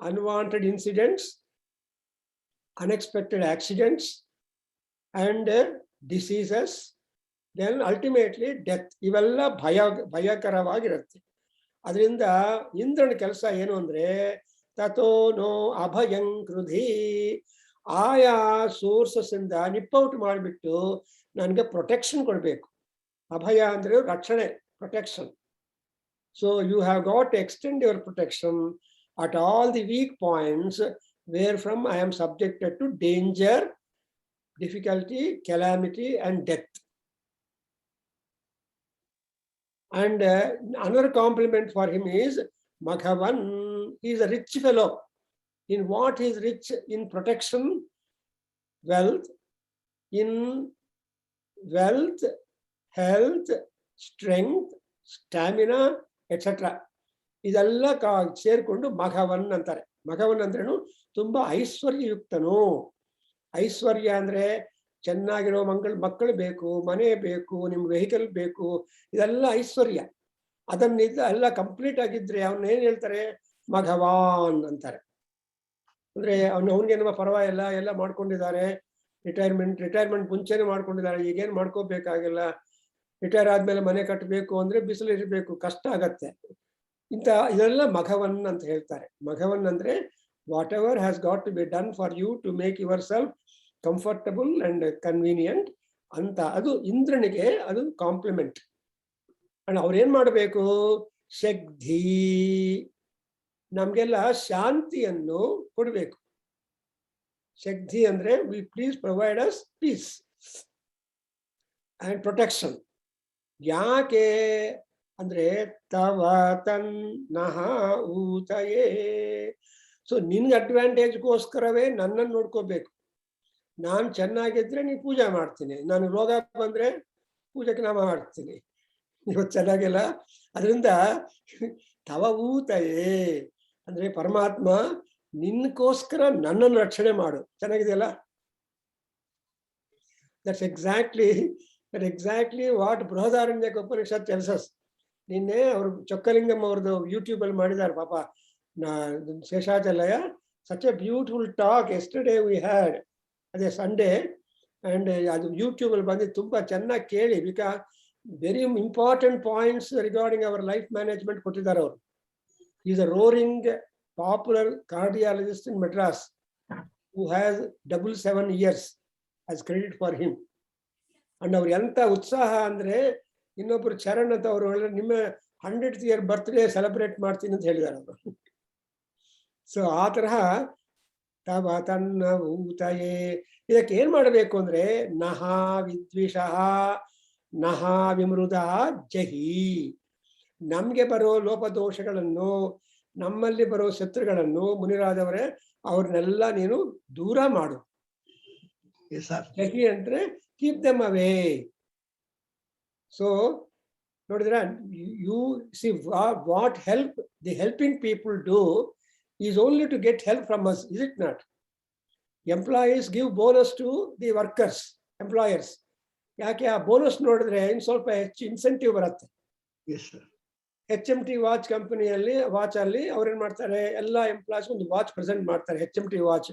unwanted incidents, unexpected accidents, and diseases, then ultimately death. ಇವೆಲ್ಲ ಭಯಕರವಾಗಿರುತ್ತೆ. ಅದರಿಂದ ಇಂದ್ರನ ಕೆಲಸ ಏನು ಅಂದ್ರೆ ತಥೋ ನೋ ಅಭಯಂ ಕೃಧಿ, ಆಯಾ ಸೋರ್ಸಸ್ ಇಂದ ನಿಪ್ಪೌಟ್ ಮಾಡಿಬಿಟ್ಟು ನನಗೆ ಪ್ರೊಟೆಕ್ಷನ್ ಕೊಡಬೇಕು. ಅಭಯ ಅಂದ್ರೆ ರಕ್ಷಣೆ, protection. So you have got to extend your protection at all the weak points wherefrom I am subjected to danger, difficulty, calamity, and death. And another compliment for him is Maghavan. He is a rich fellow. In what he is rich? In protection, wealth, in wealth, health, strength, stamina, etc. ಇದೆಲ್ಲ ಸೇರ್ಕೊಂಡು ಮಘವನ್ ಅಂತಾರೆ. ಮಘವನ್ ಅಂದ್ರೇನು? ತುಂಬಾ ಐಶ್ವರ್ಯಯುಕ್ತನು. ಐಶ್ವರ್ಯ ಅಂದ್ರೆ ಚೆನ್ನಾಗಿರೋ ಮಕ್ಕಳು ಬೇಕು, ಮನೆ ಬೇಕು, ನಿಮ್ ವೆಹಿಕಲ್ ಬೇಕು, ಇದೆಲ್ಲ ಐಶ್ವರ್ಯ. ಅದನ್ನ ಎಲ್ಲ ಕಂಪ್ಲೀಟ್ ಆಗಿದ್ರೆ ಅವನ್ನ ಏನ್ ಹೇಳ್ತಾರೆ? ಮಘವಾನ್ ಅಂತಾರೆ. ಅಂದ್ರೆ ಅವನಿಗೇನೋ ಪರವಾಗಿಲ್ಲ, ಎಲ್ಲ ಮಾಡ್ಕೊಂಡಿದ್ದಾರೆ. ರಿಟೈರ್ಮೆಂಟ್ ಮುಂಚೆನೆ ಮಾಡ್ಕೊಂಡಿದ್ದಾರೆ, ಈಗೇನ್ ಮಾಡ್ಕೋಬೇಕಾಗಿಲ್ಲ. ರಿಟೈರ್ ಆದ್ಮೇಲೆ ಮನೆ ಕಟ್ಟಬೇಕು ಅಂದ್ರೆ ಬಿಸಿಲು ಇರಬೇಕು, ಕಷ್ಟ ಆಗತ್ತೆ. ಇದೆಲ್ಲ ಮಘವನ್ ಅಂತ ಹೇಳ್ತಾರೆ. ಮಘವನ್ ಅಂದ್ರೆ whatever has got to be done for you to make yourself comfortable and convenient ಅಂತ. ಅದು ಇಂದ್ರನಿಗೆ ಅದು ಕಾಂಪ್ಲಿಮೆಂಟ್. ಅಂಡ್ ಅವ್ರೇನ್ ಮಾಡಬೇಕು? ಶಕ್ತಿ, ನಮ್ಗೆಲ್ಲ ಶಾಂತಿಯನ್ನು ಕೊಡಬೇಕು. ಶಕ್ತಿ ಅಂದ್ರೆ we please provide us peace and protection. ಯಾಕೆ ಅಂದ್ರೆ ತವ ತನ್ನಃ ಊತಯೇ. ಸೊ ನಿನ್ಗೆ ಅಡ್ವಾಂಟೇಜ್ಗೋಸ್ಕರವೇ ನನ್ನನ್ನು ನೋಡ್ಕೋಬೇಕು. ನಾನು ಚೆನ್ನಾಗಿದ್ರೆ ನೀ ಪೂಜೆ ಮಾಡ್ತೀನಿ, ನಾನು ರೋಗ ಬಂದ್ರೆ ಪೂಜೆಗೆ ನಾಮ ಮಾಡ್ತೀನಿ. ಇವತ್ತು ಚೆನ್ನಾಗಿಲ್ಲ, ಅದರಿಂದ ತವ ಊತಯೇ ಅಂದ್ರೆ ಪರಮಾತ್ಮ ನಿನ್ಗೋಸ್ಕರ ನನ್ನನ್ನು ರಕ್ಷಣೆ ಮಾಡು. ಚೆನ್ನಾಗಿದೆಯಲ್ಲ? That's exactly what Brihadaranyaka Upanishad tells us. ನಿನ್ನೆ ಅವರು ಚೊಕ್ಕಲಿಂಗಂ ಅವ್ರದ್ದು ಯೂಟ್ಯೂಬ್ ಅಲ್ಲಿ ಮಾಡಿದ್ದಾರೆ ಪಾಪ, ಶೇಷಾಚಲಯ. Such a beautiful talk yesterday we had, ಅದೇ ಸಂಡೇ. ಅಂಡ್ ಅದು ಯೂಟ್ಯೂಬ್ ಅಲ್ಲಿ ಬಂದು ತುಂಬಾ ಚೆನ್ನಾಗಿ ಕೇಳಿ, because very important points regarding our life management ಕೊಟ್ಟಿದ್ದಾರೆ ಅವರು. Is a roaring popular cardiologist in Madras who has 7 years as credit for him. And ಅವ್ರು ಎಂತ ಉತ್ಸಾಹ ಅಂದ್ರೆ, ಇನ್ನೊಬ್ರು ಚರಣ್ ಅಂತ ಅವರು ನಿಮ್ಮ 100th year ಬರ್ತ್ಡೇ ಸೆಲೆಬ್ರೇಟ್ ಮಾಡ್ತೀನಿ ಅಂತ ಹೇಳಿದ್ದಾರೆ ಅವರು. ಸೊ ಆ ತರಹ ತವ ತನ್ನ ಊತಯೇ. ಇದಕ್ಕೆ ಏನ್ ಮಾಡಬೇಕು ಅಂದ್ರೆ ನಹ ವಿದ್ವಿಷಃ ನಹ ವಿಮೃದ ಜಹಿ. ನಮ್ಗೆ ಬರೋ ಲೋಪದೋಷಗಳನ್ನು, ನಮ್ಮಲ್ಲಿ ಬರೋ ಶತ್ರುಗಳನ್ನು ಮುನಿರಾದವರೇ ಅವ್ರನ್ನೆಲ್ಲ ನೀನು ದೂರ ಮಾಡು. ಜಹಿ ಅಂದ್ರೆ ಕೀಪ್ ದೆಮ್ ಅವೇ. ಸೊ ನೋಡಿದ್ರ, U see what help the helping people do is only to get help from us, is it not? Employees give bonus to the workers, employers. ಯಾಕೆ ಆ ಬೋನಸ್ ನೋಡಿದ್ರೆ ಇನ್ ಸ್ವಲ್ಪ ಹೆಚ್ಚು ಇನ್ಸೆಂಟಿವ್ ಬರುತ್ತೆ. HMT ವಾಚ್ ಕಂಪನಿಯಲ್ಲಿ watch ಅಲ್ಲಿ ಅವ್ರೇನ್ ಮಾಡ್ತಾರೆ, ಎಲ್ಲ ಎಂಪ್ಲಾಯ್ಸ್ ಒಂದು ವಾಚ್ ಪ್ರೆಸೆಂಟ್ ಮಾಡ್ತಾರೆ, HMT ವಾಚ್.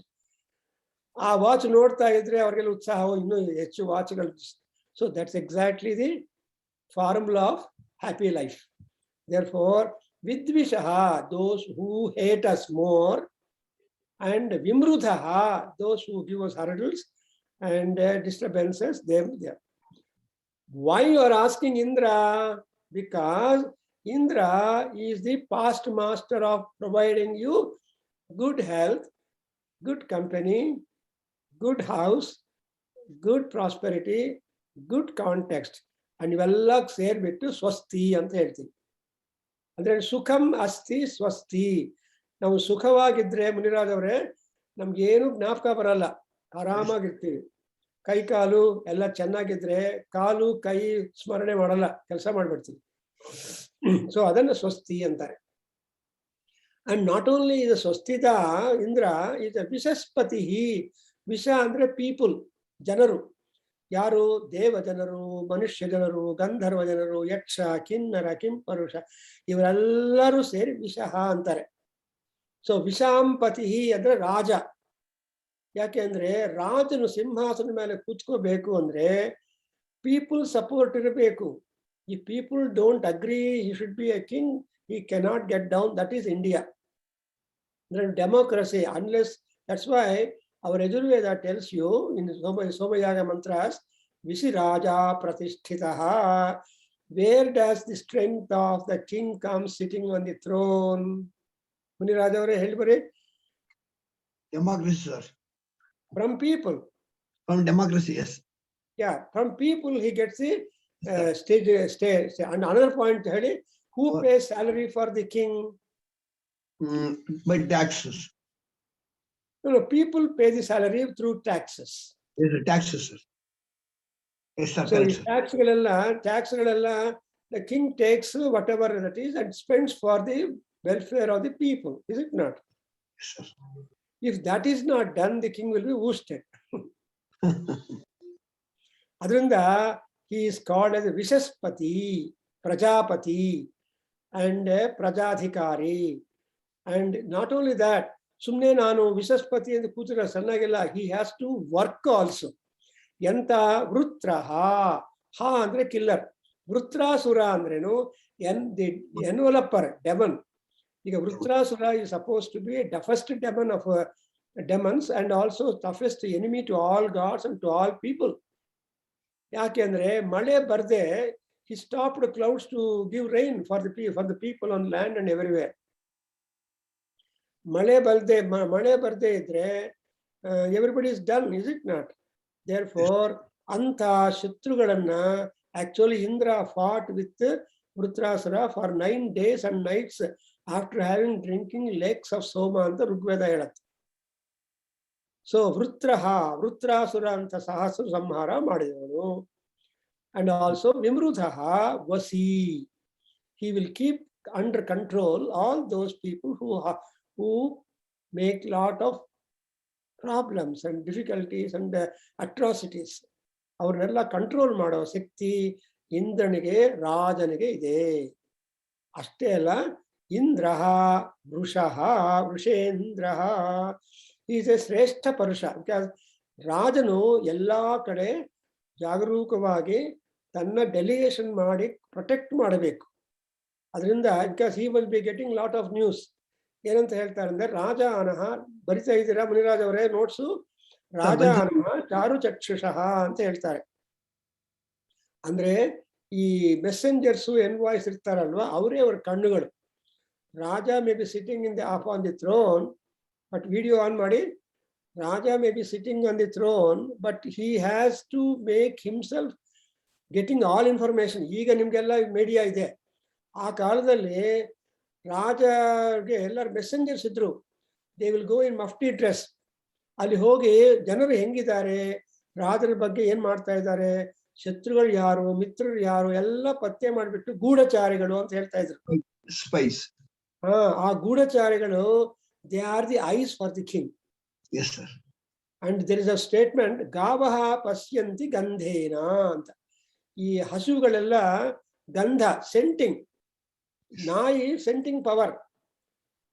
ಆ ವಾಚ್ ನೋಡ್ತಾ ಇದ್ರೆ ಅವ್ರಿಗೆಲ್ಲ ಉತ್ಸಾಹ, ಇನ್ನೂ ಹೆಚ್ಚು ವಾಚ್ಗಳು. So that's exactly the formula of happy life. Therefore Vidvishaha, those who hate us more, and Vimrudhaha, those who give us hurdles and disturbances, them there. Why you are asking Indra? Because Indra is the past master of providing you good health, good company, good house, good prosperity, good context. And ಇವೆಲ್ಲ ಸೇರ್ಬಿಟ್ಟು ಸ್ವಸ್ತಿ ಅಂತ ಹೇಳ್ತೀವಿ. ಅಂದ್ರೆ ಸುಖಂ ಅಸ್ತಿ ಸ್ವಸ್ತಿ. ನಾವು ಸುಖವಾಗಿದ್ರೆ ಮುನಿರಾದವ್ರೆ ನಮ್ಗೇನು ಜ್ಞಾಪಕ ಬರಲ್ಲ, ಆರಾಮಾಗಿರ್ತೀವಿ. ಕೈ ಕಾಲು ಎಲ್ಲ ಚೆನ್ನಾಗಿದ್ರೆ ಕಾಲು ಕೈ ಸ್ಮರಣೆ ಮಾಡಲ್ಲ, ಕೆಲಸ ಮಾಡ್ಬಿಡ್ತೀವಿ. ಸೊ ಅದನ್ನ ಸ್ವಸ್ತಿ ಅಂತಾರೆ. ಅಂಡ್ ನಾಟ್ ಓನ್ಲಿ ಇದು ಸ್ವಸ್ತಿದ ಇಂದ್ರ ಇದು ವಿಶಸ್ಪತಿ. ವಿಷ ಅಂದ್ರೆ ಪೀಪಲ್, ಜನರು. ಯಾರು? ದೇವ ಜನರು, ಮನುಷ್ಯ ಜನರು, ಗಂಧರ್ವ ಜನರು, ಯಕ್ಷ, ಕಿನ್ನರ, ಕಿಂಪರುಷ, ಇವರೆಲ್ಲರೂ ಸೇರಿ ವಿಷಃ ಅಂತಾರೆ. ಸೊ ವಿಷಾಂಪತಿ ಅಂದ್ರೆ ರಾಜ. ಯಾಕೆಂದ್ರೆ ರಾಜನು ಸಿಂಹಾಸನ ಮೇಲೆ ಕೂತ್ಕೋಬೇಕು ಅಂದ್ರೆ ಪೀಪಲ್ ಸಪೋರ್ಟ್ ಇರಬೇಕು. ಈ people don't agree he should be A king, he cannot get down. That is India. Democracy, unless, that's why our Yajurveda tells you in Somayaga mantras, Visiraja Pratisthitaha. Where does the strength of the king come sitting on the throne? Muniraja avare helibare. Democracy, sir. From people. From democracy, yes. Yeah, from people he gets the stage. And another point, who pays salary for the king? By taxes. No, people pay the salary through taxes. Yes, taxes, sir. Yes, sir. So Correct, sir. tax, the king takes whatever that is and spends for the welfare of the people, is it not? Yes, sir. If that is not done, the king will be worsted. Adrinda, he is called as a Vishaspati, Prajapati, and Prajadhikari. And not only that, Sumne Nanu Vishaspati and the Kutura Sanagela, he has to work also. Yanta Vrutraha, Ha andre killer. Vrutrasura andrenu, the enveloper, demon. Because Vrutrasura is supposed to be a toughest demon of demons and also toughest enemy to all gods and to all people. Yakendre Male Barde, he stopped the clouds to give rain for the people on land and everywhere. Male barde idre, everybody is done, is it not? Therefore, Anta Shatrugadanna, actually Indra fought with Vrutrasura for 9 days and nights after having drinking lakes of Soma anta Rigveda helat. So Vrutrasura anta Sahasra Samhara madidavanu. And also Vimrudhaha Vasi. He will keep under control all those people who make lot of problems and difficulties and atrocities. Avarnella control mado shakti Indranige Rajanige ide. Ashte alla Indraha Vrushaha Vrushendraha. He is a Shrestha Parusha because Rajanu ella kade ಜಾಗರೂಕವಾಗಿ ತನ್ನ delegation ಮಾಡಿ protect ಮಾಡಬೇಕು. ಅದರಿಂದ because he will be getting lot of news. ಏನಂತ ಹೇಳ್ತಾರೆ ಅಂದ್ರೆ ರಾಜ ಅನಹ, ಬರಿತಾ ಇದ್ದೀರಾ ಮುನಿರಾಜ್ ಅವರೇ ನೋಟ್ಸು? ರಾಜ ಅನಹ ಚಾರು ಚಕ್ಷುಷಃ ಅಂತ ಹೇಳ್ತಾರೆ. ಅಂದ್ರೆ ಈ ಮೆಸೆಂಜರ್ಸು ಎನ್ವಾಯ್ಸ್ ಇರ್ತಾರಲ್ವಾ, ಅವರೇ ಅವರ ಕಣ್ಣುಗಳು. Raja may be sitting in the up on the throne, but video on ಮಾಡಿ. Raja may be sitting on the throne, but he has to make himself getting all information. ಈಗ ನಿಮ್ಗೆಲ್ಲ ಮೀಡಿಯಾ ಇದೆ. ಆ ಕಾಲದಲ್ಲಿ ರಾಜಗೆ ಎಲ್ಲರೂ ಮೆಸೆಂಜರ್ಸ್ ಇದ್ರು. They will go in mufti dress. ಅಲ್ಲಿ ಹೋಗಿ ಜನರು ಹೆಂಗಿದ್ದಾರೆ, ರಾಜರ ಬಗ್ಗೆ ಏನ್ ಮಾಡ್ತಾ ಇದ್ದಾರೆ, ಶತ್ರುಗಳು ಯಾರು, ಮಿತ್ರರು ಯಾರು ಎಲ್ಲ ಪತ್ತೆ ಮಾಡಿಬಿಟ್ಟು ಗೂಢಚಾರಿಗಳು ಅಂತ ಹೇಳ್ತಾ ಇದ್ರು. Spies. ಆ ಗೂಢಚಾರಿಗಳು, they are the eyes for the king. Yes, sir. And there is a statement, Gavaha Pasyanti Gandhena anta. ಈ ಹಸುಗಳೆಲ್ಲ ಗಂಧ, ಸೆಂಟಿಂಗ್. ನಾಯಿ ಸೆಂಟಿಂಗ್ ಪವರ್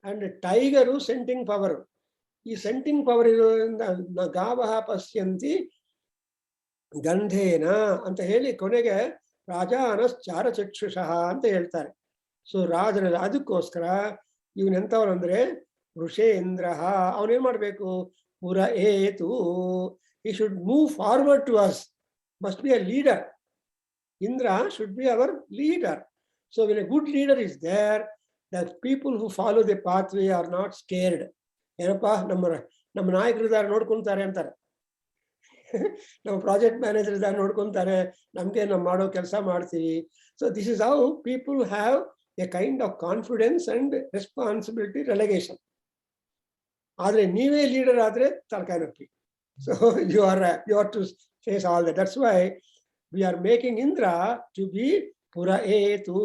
ಅಂಡ್ ಟೈಗರು ಸೆಂಟಿಂಗ್ ಪವರ್. ಈ ಸೆಂಟಿಂಗ್ ಪವರ್ ಇರೋದ್ರಿಂದ ಗಾವಹ ಪಶ್ಯಂತಿ ಗಂಧೇನ ಅಂತ ಹೇಳಿ ಕೊನೆಗೆ ರಾಜಾನಶ್ಚಾರ ಚಕ್ಷುಷಃ ಅಂತ ಹೇಳ್ತಾರೆ. ಸೊ ರಾಜನ ಅದಕ್ಕೋಸ್ಕರ ಇವನೆಂಥವನಂದ್ರೆ ಋಷೇಂದ್ರ. ಅವನೇನ್ ಮಾಡ್ಬೇಕು? ಪುರ ಏತು, he should move forward to us, must be a leader. Indra should be our leader. So when a good leader is there, the people who follow the pathway are not scared. ಏನಪ್ಪಾ ನಮ್ಮ ನಾಯಕರು ಇದ್ದಾರೆ ನೋಡ್ಕೊಂತಾರೆ ಅಂತಾರೆ. ನಮ್ಮ project manager ಇದ್ದಾರೆ ನೋಡ್ಕೊಂತಾರೆ, ನಮ್ಗೆ ನಾವು ಮಾಡೋ ಕೆಲಸ ಮಾಡ್ತೀವಿ. So this is how people have a kind of confidence and responsibility relegation. ಆದ್ರೆ ನೀವೇ ಲೀಡರ್ ಆದ್ರೆ ತಲಕಾಯಿ ನೊಪ್ಪಿ. So you are to face all that. That's why we are making Indra to be ಪುರ ಏತು.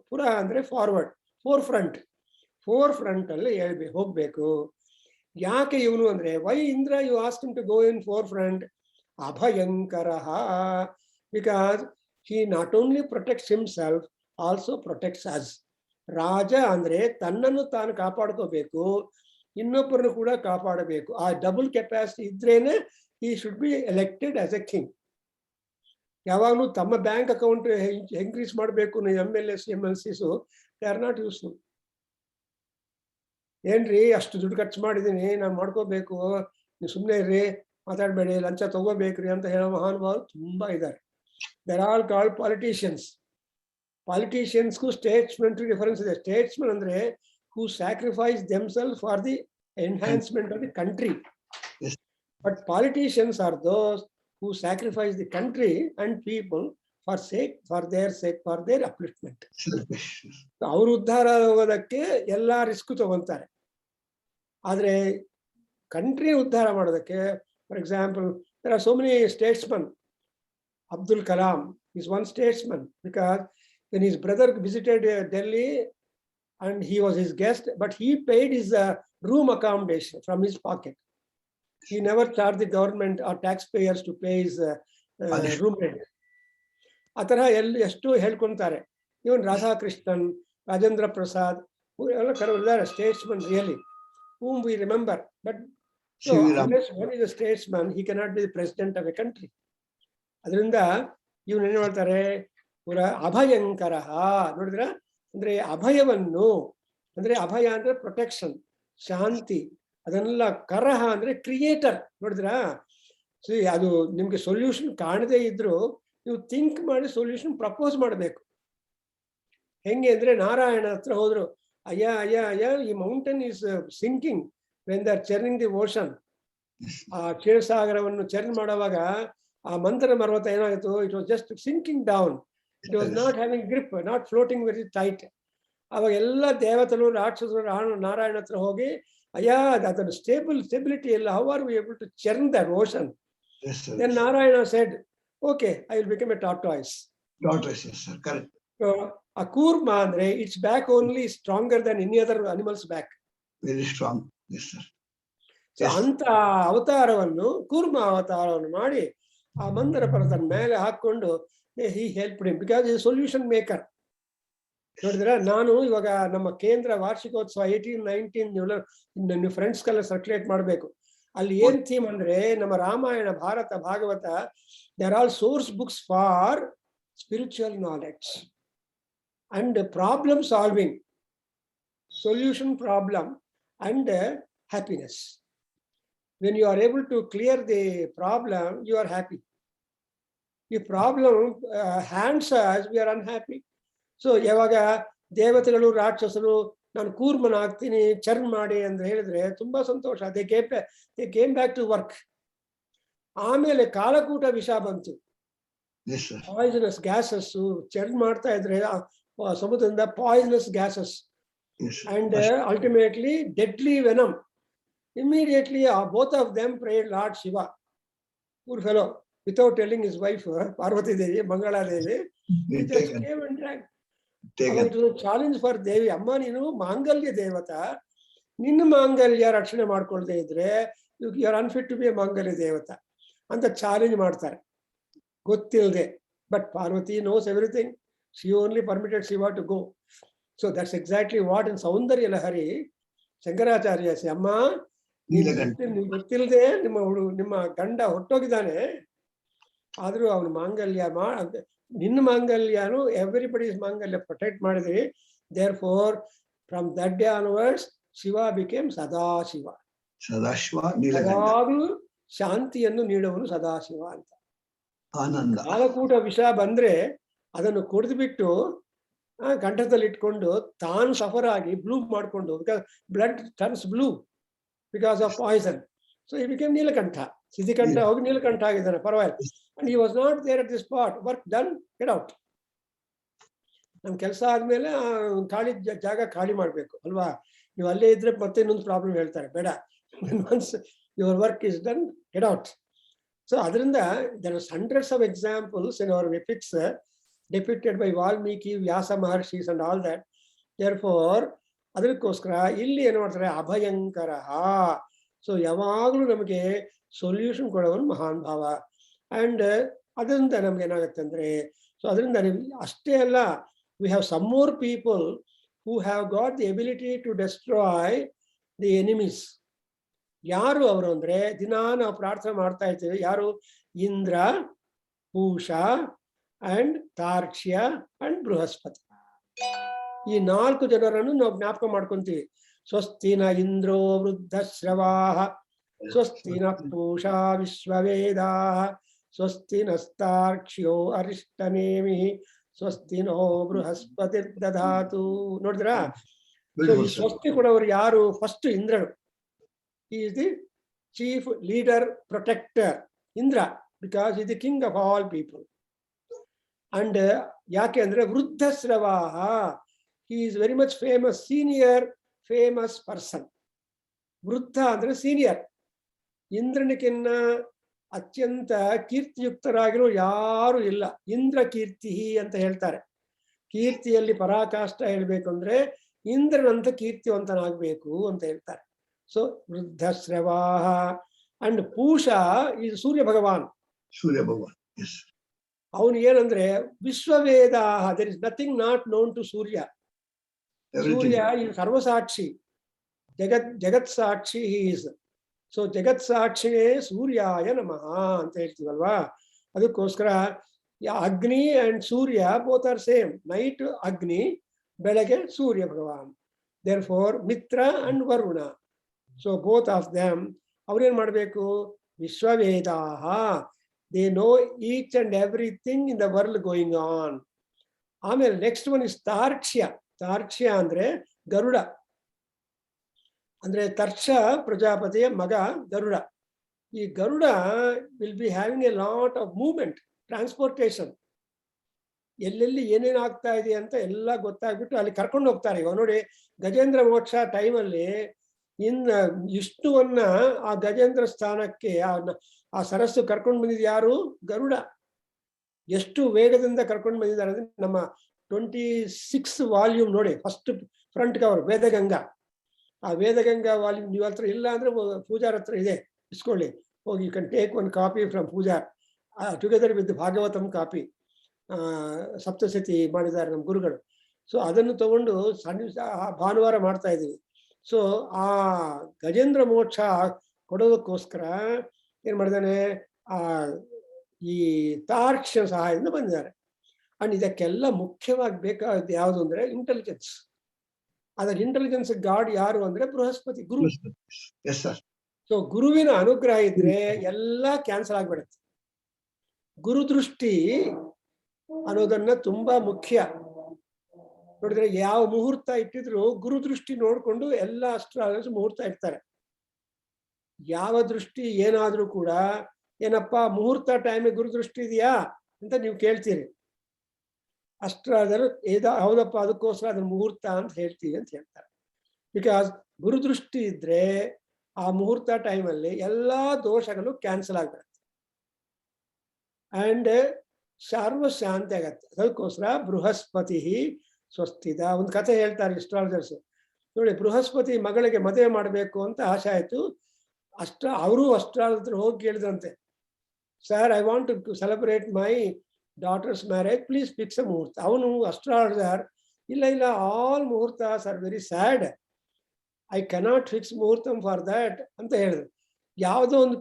ಪುರ ಅಂದ್ರೆ ಫಾರ್ವರ್ಡ್, ಫೋರ್ ಫ್ರಂಟ್ ಅಲ್ಲಿ ಹೋಗ್ಬೇಕು. ಯಾಕೆ ಇವನು ಅಂದ್ರೆ why Indra you ask him to go in forefront? ಅಭಯಂಕರ. Because he not only protects himself, also protects us. ರಾಜ ಅಂದ್ರೆ ತನ್ನನ್ನು ತಾನು ಕಾಪಾಡ್ಕೋಬೇಕು, ಇನ್ನೊಬ್ಬರನ್ನು ಕೂಡ ಕಾಪಾಡಬೇಕು. ಆ ಡಬಲ್ ಕೆಪಾಸಿಟಿ ಇದ್ರೇನೆ he should be elected as a king. ಯಾವಾಗಲೂ ತಮ್ಮ ಬ್ಯಾಂಕ್ ಅಕೌಂಟ್ ಇನ್ಕ್ರೀಸ್ ಮಾಡಬೇಕು MLAs MLCs they are not useful. ಏನ್ರಿ ಅಷ್ಟು ದುಡ್ಡು ಖರ್ಚು ಮಾಡಿದೀನಿ ನಾನು ಮಾಡ್ಕೋಬೇಕು, ನೀವು ಸುಮ್ಮನೆ ಇರ್ರಿ, ಮಾತಾಡಬೇಡಿ, ಲಂಚ ತಗೋಬೇಕ್ರಿ ಅಂತ ಹೇಳೋ ಮಹಾನುಭಾವರು ತುಂಬಾ ಇದ್ದಾರೆ. There all called politicians. ಪಾಲಿಟಿಷಿಯನ್ಸ್ಗೂ ಸ್ಟೇಟ್ಸ್ಮೆಂಟ್ ಡಿಫರೆನ್ಸ್ ಇದೆ. ಸ್ಟೇಟ್ಸ್ಮೆನ್ ಅಂದ್ರೆ who sacrifice themselves for the enhancement of the country. Yes. But politicians are those who sacrifice the country and people for their upliftment. Selfish. ಅವರು ಉದ್ಧಾರ ಆಗೋದಕ್ಕೆ ಎಲ್ಲಾ risk ತಗೊಂತಾರೆ. ಆದ್ರೆ country ಉದ್ಧಾರ ಮಾಡೋದಕ್ಕೆ, for example, there are so many statesmen. Abdul Kalam is one statesman because when his brother visited Delhi and he was his guest, but he paid his room accommodation from his pocket. He never charged the government or taxpayers to pay his room rent. ಆತರ ಎಷ್ಟು ಹೇಳ್ಕೊಂತಾರೆ. ಇವನ್ ರಾಧಾಕೃಷ್ಣನ್, ರಾಜೇಂದ್ರ ಪ್ರಸಾದ್ ಎಲ್ಲ ಕರೆದಿದ್ದಾರೆ statesman really whom we remember. But so unless one is a statesman, he cannot be the president of a country. ಅದರಿಂದ ಇವನು ಏನ್ ಹೇಳ್ತಾರೆ, ಪುರ ಅಭಯಂಕರ ನೋಡಿದ್ರ, ಅಂದ್ರೆ ಅಭಯವನ್ನು, ಅಂದ್ರೆ ಅಭಯ ಅಂದ್ರೆ ಪ್ರೊಟೆಕ್ಷನ್, ಶಾಂತಿ, ಅದನ್ನೆಲ್ಲ ಕರಹ ಅಂದ್ರೆ ಕ್ರಿಯೇಟರ್. ನೋಡಿದ್ರ, ಅದು ನಿಮ್ಗೆ ಸೊಲ್ಯೂಷನ್ ಕಾಣದೇ ಇದ್ರು ನೀವು ಥಿಂಕ್ ಮಾಡಿ ಸೊಲ್ಯೂಷನ್ ಪ್ರಪೋಸ್ ಮಾಡಬೇಕು. ಹೆಂಗೆ ಅಂದ್ರೆ ನಾರಾಯಣ ಹತ್ರ ಹೋದ್ರು, ಅಯ್ಯ ಅಯ್ಯ ಅಯ್ಯ ಈ mountain is sinking when they are churning the ocean. ಆ ಕ್ಷೀರಸಾಗರವನ್ನು ಚರ್ನ್ ಮಾಡುವಾಗ ಆ ಮಂಥನ ಪರ್ವತ ಏನಾಗಿತ್ತು, it was just sinking down, it was not having grip, not floating very tight. ಅವಾಗ ಎಲ್ಲ ದೇವತೆಗಳು ರಾಕ್ಷಸರು ನಾರಾಯಣ ಹತ್ರ ಹೋಗಿ, ಅಯ್ಯ ಅದನ್ನು ಸ್ಟೆಬಿಲಿಟಿ ಇಲ್ಲ, how are we able to churn that ocean? Then Narayana said, okay, I will become a tortoise. Tortoise, yes sir, correct. So a kurma andre its back only is stronger than any other animal's back. Very strong, yes sir. So anta avataravanu kurma avataravanu ಮಾಡಿ ಆ ಮಂದರ ಪರ್ವತದ ಮೇಲೆ ಹಾಕೊಂಡು he helped him because he is a solution maker. ನೋಡಿದ್ರ, ನಾನು ಇವಾಗ ನಮ್ಮ ಕೇಂದ್ರ ವಾರ್ಷಿಕೋತ್ಸವ 18-19 ನೀವು ಫ್ರೆಂಡ್ಸ್ಗೆಲ್ಲ ಸರ್ಕ್ಯುಲೇಟ್ ಮಾಡಬೇಕು. ಅಲ್ಲಿ ಏನ್ ಥೀಮ್ ಅಂದ್ರೆ, ನಮ್ಮ Ramayana, Bharata, Bhagavata, they are all source books for spiritual knowledge and problem solving, solution problem and happiness. When you are able to clear the problem, you are happy. ಈ problem hands we are unhappy. So ಯಾವಾಗ ದೇವತೆಗಳು ರಾಕ್ಷಸರು ನಾನು ಕೂರ್ಮನ ಆಗ್ತೀನಿ churn ಮಾಡಿ ಅಂತ ಹೇಳಿದ್ರೆ ತುಂಬಾ ಸಂತೋಷ, they came back to work. ಆಮೇಲೆ ಕಾಲಕೂಟ ವಿಷ ಬಂತು, ಪಾಯ್ಸನಸ್ ಗ್ಯಾಸಸ್ ಚರ್ನ್ ಮಾಡ್ತಾ ಇದ್ರೆ ಸಮುದ್ರದಿಂದ poisonous gases and ultimately deadly venom. Immediately both of them prayed Lord Shiva. Poor fellow, without telling his wife Parvati Devi, Mangala Devi, he just came and drank. It was a challenge for Devi. ಅಮ್ಮ ನೀನು ಮಾಂಗಲ್ಯ ದೇವತ, ನಿನ್ನ ಮಾಂಗಲ್ಯ ರಕ್ಷಣೆ ಮಾಡ್ಕೊಳ್ದೇ ಇದ್ರೆ you are unfit to be a mangalya devata ಅಂತ challenge ಮಾಡ್ತಾರೆ ಗೊತ್ತಿಲ್ಲದೆ. But Parvati knows everything, she only permitted Shiva to go. So that's exactly what in Saundarya Lahari Shankaracharya ಅಮ್ಮ ನಿಮ್ಗೆ ಗೊತ್ತಿಲ್ಲದೆ ನಿಮ್ಮ ಗಂಡ ಹೊಟ್ಟೋಗಿದ್ದಾನೆ, ಆದ್ರೂ ಅವನ ಮಾಂಗಲ್ಯ ನಿನ್ನ ಮಾಂಗಲ್ಯನು ಎವ್ರಿಬಡೀಸ್ ಮಾಂಗಲ್ಯ ಪ್ರೊಟೆಕ್ಟ್ ಮಾಡಿದ್ರಿ. Therefore from that day onwards Shiva became Sadashiva. ಯಾವಾಗಲೂ ಶಾಂತಿಯನ್ನು ನೀಡುವನು ಸದಾಶಿವ ಅಂತ. ಕಾಲಕೂಟ ವಿಷ ಬಂದ್ರೆ ಅದನ್ನು ಕುಡಿದು ಬಿಟ್ಟು ಕಂಠದಲ್ಲಿ ಇಟ್ಕೊಂಡು ತಾನು ಸಫರ್ ಆಗಿ ಬ್ಲೂ ಮಾಡ್ಕೊಂಡು, because blood turns blue because of poison. So ಈ ಬಿಕೇಮ್ ನೀಲಕಂಠ. ಸಿದ್ಧಿಕಂಠ ಹೋಗಿ ನೀಲಕಂಠ ಆಗಿದ್ದಾನೆ, ಪರವಾಗಿಲ್ಲ. And he was not there at the spot. Work done, get out. ನಮ್ ಕೆಲಸ ಆದ್ಮೇಲೆ ಖಾಲಿ ಜಾಗ ಖಾಲಿ ಮಾಡ್ಬೇಕು ಅಲ್ವಾ? ನೀವು ಅಲ್ಲೇ ಇದ್ರೆ ಮತ್ತೆ ಇನ್ನೊಂದು ಪ್ರಾಬ್ಲಮ್ ಹೇಳ್ತಾರೆ, ಬೇಡ. Once your work is done, get out. So ಅದರಿಂದ there are hundreds of examples in our epics depicted by Valmiki, Vyasa Maharshis and all that. Therefore ಅದಕ್ಕೋಸ್ಕರ ಇಲ್ಲಿ ಏನು ಮಾಡ್ತಾರೆ, ಅಭಯಂಕರ. ಸೊ ಯಾವಾಗಲೂ ನಮಗೆ ಸೊಲ್ಯೂಷನ್ ಕೊಡೋನು ಮಹಾನ್ ಭಾವ. ಅಂಡ್ ಅದರಿಂದ ನಮ್ಗೆ ಏನಾಗುತ್ತೆ ಅಂದ್ರೆ, ಸೊ ಅದರಿಂದ ಅಷ್ಟೇ ಅಲ್ಲ, we have some more people who have got the ability to destroy the enemies. ಯಾರು ಅವರು ಅಂದ್ರೆ ದಿನ ನಾವು ಪ್ರಾರ್ಥನೆ ಮಾಡ್ತಾ ಇದ್ದೇವೆ. ಯಾರು? Indra, Pusha and Tarkshya and Brihaspati. ಈ 4 ಜನರನ್ನು ನಾವು ಜ್ಞಾಪಕ ಮಾಡ್ಕೊಂತೀವಿ. ಸ್ವಸ್ತಿನ ಇಂದ್ರೋ ವೃದ್ಧಶ್ರವಾಹ, ಸ್ವಸ್ತಿನ ಪೂಷಾ ವಿಶ್ವವೇದಾ, ಸ್ವಸ್ತಿ ನಸ್ತಾರ್ಕ್ಷ್ಯೋ ಅರಿಷ್ಟನೇಮಿ, ಸ್ವಸ್ತಿನೋ ಬೃಹಸ್ಪತಿ ದಧಾತು. ನೋಡಿದ್ರಾ? Very ಈ good, sir. ಸ್ವಸ್ತಿ ಕೊಡೋರು ಯಾರು? ಫಸ್ಟ್ ಇಂದ್ರನು. He is the chief leader, protector, Indra, because he is the king of all people. And ಯಾಕೆ ಅಂದ್ರೆ ವೃದ್ಧಶ್ರವಾಹ, he is very much famous, senior famous person. ವೃದ್ಧ ಅಂದ್ರೆ ಸೀನಿಯರ್. ಇಂದ್ರನಿಗಿನ್ನ ಅತ್ಯಂತ ಕೀರ್ತಿಯುಕ್ತರಾಗಿರೋ ಯಾರು ಇಲ್ಲ. ಇಂದ್ರ ಕೀರ್ತಿ ಅಂತ ಹೇಳ್ತಾರೆ. ಕೀರ್ತಿಯಲ್ಲಿ ಪರಾಕಾಷ್ಠ ಹೇಳ್ಬೇಕಂದ್ರೆ ಇಂದ್ರನಂತ ಕೀರ್ತಿವಂತನಾಗಬೇಕು ಅಂತ ಹೇಳ್ತಾರೆ. ಸೊ ವೃದ್ಧಶ್ರವಾಹ. ಅಂಡ್ ಪೂಷ ಇದು ಸೂರ್ಯ ಭಗವಾನ್. Surya Bhagavan. Yes. ಅವನು ಏನಂದ್ರೆ ವಿಶ್ವವೇದಾಹ, there is nothing not known to Surya. Everything. Surya ಈ ಸರ್ವಸಾಕ್ಷಿ, ಜಗತ್ ಸಾಕ್ಷಿ ಈಸ್. ಸೊ ಜಗತ್ ಸಾಕ್ಷಿಯೇ ಸೂರ್ಯಾಯ ನಮಃ ಅಂತ ಹೇಳ್ತೀವಲ್ವಾ. ಅದಕ್ಕೋಸ್ಕರ Agni and Surya both are same. Night Agni, ಬೆಳಗ್ಗೆ ಸೂರ್ಯ ಭಗವಾನ್. Therefore Mitra and Varuna. So both of them ಅವ್ರೇನ್ ಮಾಡಬೇಕು? ವಿಶ್ವವೇದಾಹ, they know each and everything in the world going on. ಆಮೇಲೆ next one is Tarkshya. Tarkshya ಅಂದ್ರೆ ಗರುಡ, ಅಂದ್ರೆ ತರ್ಷ ಪ್ರಜಾಪತಿಯ ಮಗ ಗರುಡ. ಈ Garuda will be having a lot of movement, transportation. ಎಲ್ಲೆಲ್ಲಿ ಏನೇನು ಆಗ್ತಾ ಇದೆ ಅಂತ ಎಲ್ಲ ಗೊತ್ತಾಗ್ಬಿಟ್ಟು ಅಲ್ಲಿ ಕರ್ಕೊಂಡು ಹೋಗ್ತಾರೆ. ಇವಾಗ ನೋಡಿ, ಗಜೇಂದ್ರ ಮೋಕ್ಷ ಟೈಮಲ್ಲಿ ವಿಷ್ಣುವನ್ನ ಆ ಗಜೇಂದ್ರ ಸ್ಥಾನಕ್ಕೆ ಆ ಸರಸ್ಸು ಕರ್ಕೊಂಡು ಬಂದಿದ್ದು ಯಾರು? ಗರುಡ. ಎಷ್ಟು ವೇಗದಿಂದ ಕರ್ಕೊಂಡು ಬಂದಿದ್ದಾರೆ ಅಂದ್ರೆ ನಮ್ಮ 26 ವಾಲ್ಯೂಮ್ ನೋಡಿ, ಫಸ್ಟ್ ಫ್ರಂಟ್ ಕವರ್ ವೇದಗಂಗಾ. ಆ ವೇದಗಂಗಾ ವಾಲ್ಯೂಮ್ ನೀವು ಹತ್ರ ಇಲ್ಲ ಅಂದ್ರೆ ಪೂಜಾರ ಹತ್ರ ಇದೆ, ಇಸ್ಕೊಳ್ಳಿ ಹೋಗಿ. You can take one copy from puja together with Bhagavatam copy. Saptashati ಮಾಡಿದ್ದಾರೆ ನಮ್ಮ ಗುರುಗಳು. ಸೊ ಅದನ್ನು ತಗೊಂಡು ಭಾನುವಾರ ಮಾಡ್ತಾ ಇದ್ದೀವಿ. ಸೊ ಆ ಗಜೇಂದ್ರ ಮೋಕ್ಷ ಕೊಡೋದಕ್ಕೋಸ್ಕರ ಏನ್ ಮಾಡಿದಾನೆ? ಆ ಈ ತಾರ್ಕ್ಷ್ಯ ಸಹಾಯದಿಂದ ಬಂದಿದ್ದಾರೆ. ಅಂಡ್ ಇದಕ್ಕೆಲ್ಲ ಮುಖ್ಯವಾಗಿ ಬೇಕಾದ ಯಾವುದು ಅಂದ್ರೆ ಇಂಟೆಲಿಜೆನ್ಸ್. ಅದರ ಇಂಟೆಲಿಜೆನ್ಸ್ ಗಾಡ್ ಯಾರು ಅಂದ್ರೆ ಬೃಹಸ್ಪತಿ, ಗುರು. Yes, sir. ಸೊ ಗುರುವಿನ ಅನುಗ್ರಹ ಇದ್ರೆ ಎಲ್ಲ ಕ್ಯಾನ್ಸಲ್ ಆಗ್ಬಿಡುತ್ತೆ. ಗುರುದೃಷ್ಟಿ ಅನ್ನೋದನ್ನ ತುಂಬಾ ಮುಖ್ಯ. ನೋಡಿದ್ರೆ ಯಾವ ಮುಹೂರ್ತ ಇಟ್ಟಿದ್ರು ಗುರುದೃಷ್ಟಿ ನೋಡ್ಕೊಂಡು ಎಲ್ಲ ಅಸ್ಟ್ರಾಲಜರ್ಸ್ ಮುಹೂರ್ತ ಇಡ್ತಾರೆ. ಯಾವ ದೃಷ್ಟಿ ಏನಾದ್ರೂ ಕೂಡ ಏನಪ್ಪಾ ಮುಹೂರ್ತ ಟೈಮಿಗೆ ಗುರುದೃಷ್ಟಿ ಇದೆಯಾ ಅಂತ ನೀವು ಕೇಳ್ತೀರಿ. ಅಸ್ಟ್ರಾಲಜರ್ ಹೌದಪ್ಪ, ಅದಕ್ಕೋಸ್ಕರ ಅದನ್ನ ಮುಹೂರ್ತ ಅಂತ ಹೇಳ್ತೀವಿ ಅಂತ ಹೇಳ್ತಾರೆ. ಬಿಕಾಸ್ ಗುರುದೃಷ್ಟಿ ಇದ್ರೆ ಆ ಮುಹೂರ್ತ ಟೈಮಲ್ಲಿ ಎಲ್ಲಾ ದೋಷಗಳು ಕ್ಯಾನ್ಸಲ್ ಆಗ್ಬಿಡುತ್ತೆ ಅಂಡ್ ಸರ್ವ ಶಾಂತಿ ಆಗತ್ತೆ. ಅದಕ್ಕೋಸ್ಕರ ಬೃಹಸ್ಪತಿ ಸ್ವಸ್ತಿದ. ಒಂದು ಕಥೆ ಹೇಳ್ತಾರೆ ಅಸ್ಟ್ರಾಲಜರ್ಸ್. ನೋಡಿ, ಬೃಹಸ್ಪತಿ ಮಗಳಿಗೆ ಮದುವೆ ಮಾಡಬೇಕು ಅಂತ ಆಸೆ ಆಯ್ತು. ಅವರು ಅಸ್ಟ್ರಾಲಜರ್ ಹೋಗಿ ಕೇಳಿದಂತೆ, sir I want to celebrate my daughter's marriage, please fix a muhurta. ಅವನು ಅಸ್ಟ್ರಾಲಜರ್, ಇಲ್ಲ ಇಲ್ಲ, all muhurtas are very sad, I cannot fix muhurtam for that ಅಂತ ಹೇಳಿದ್ರು. ಯಾವುದೋ ಒಂದು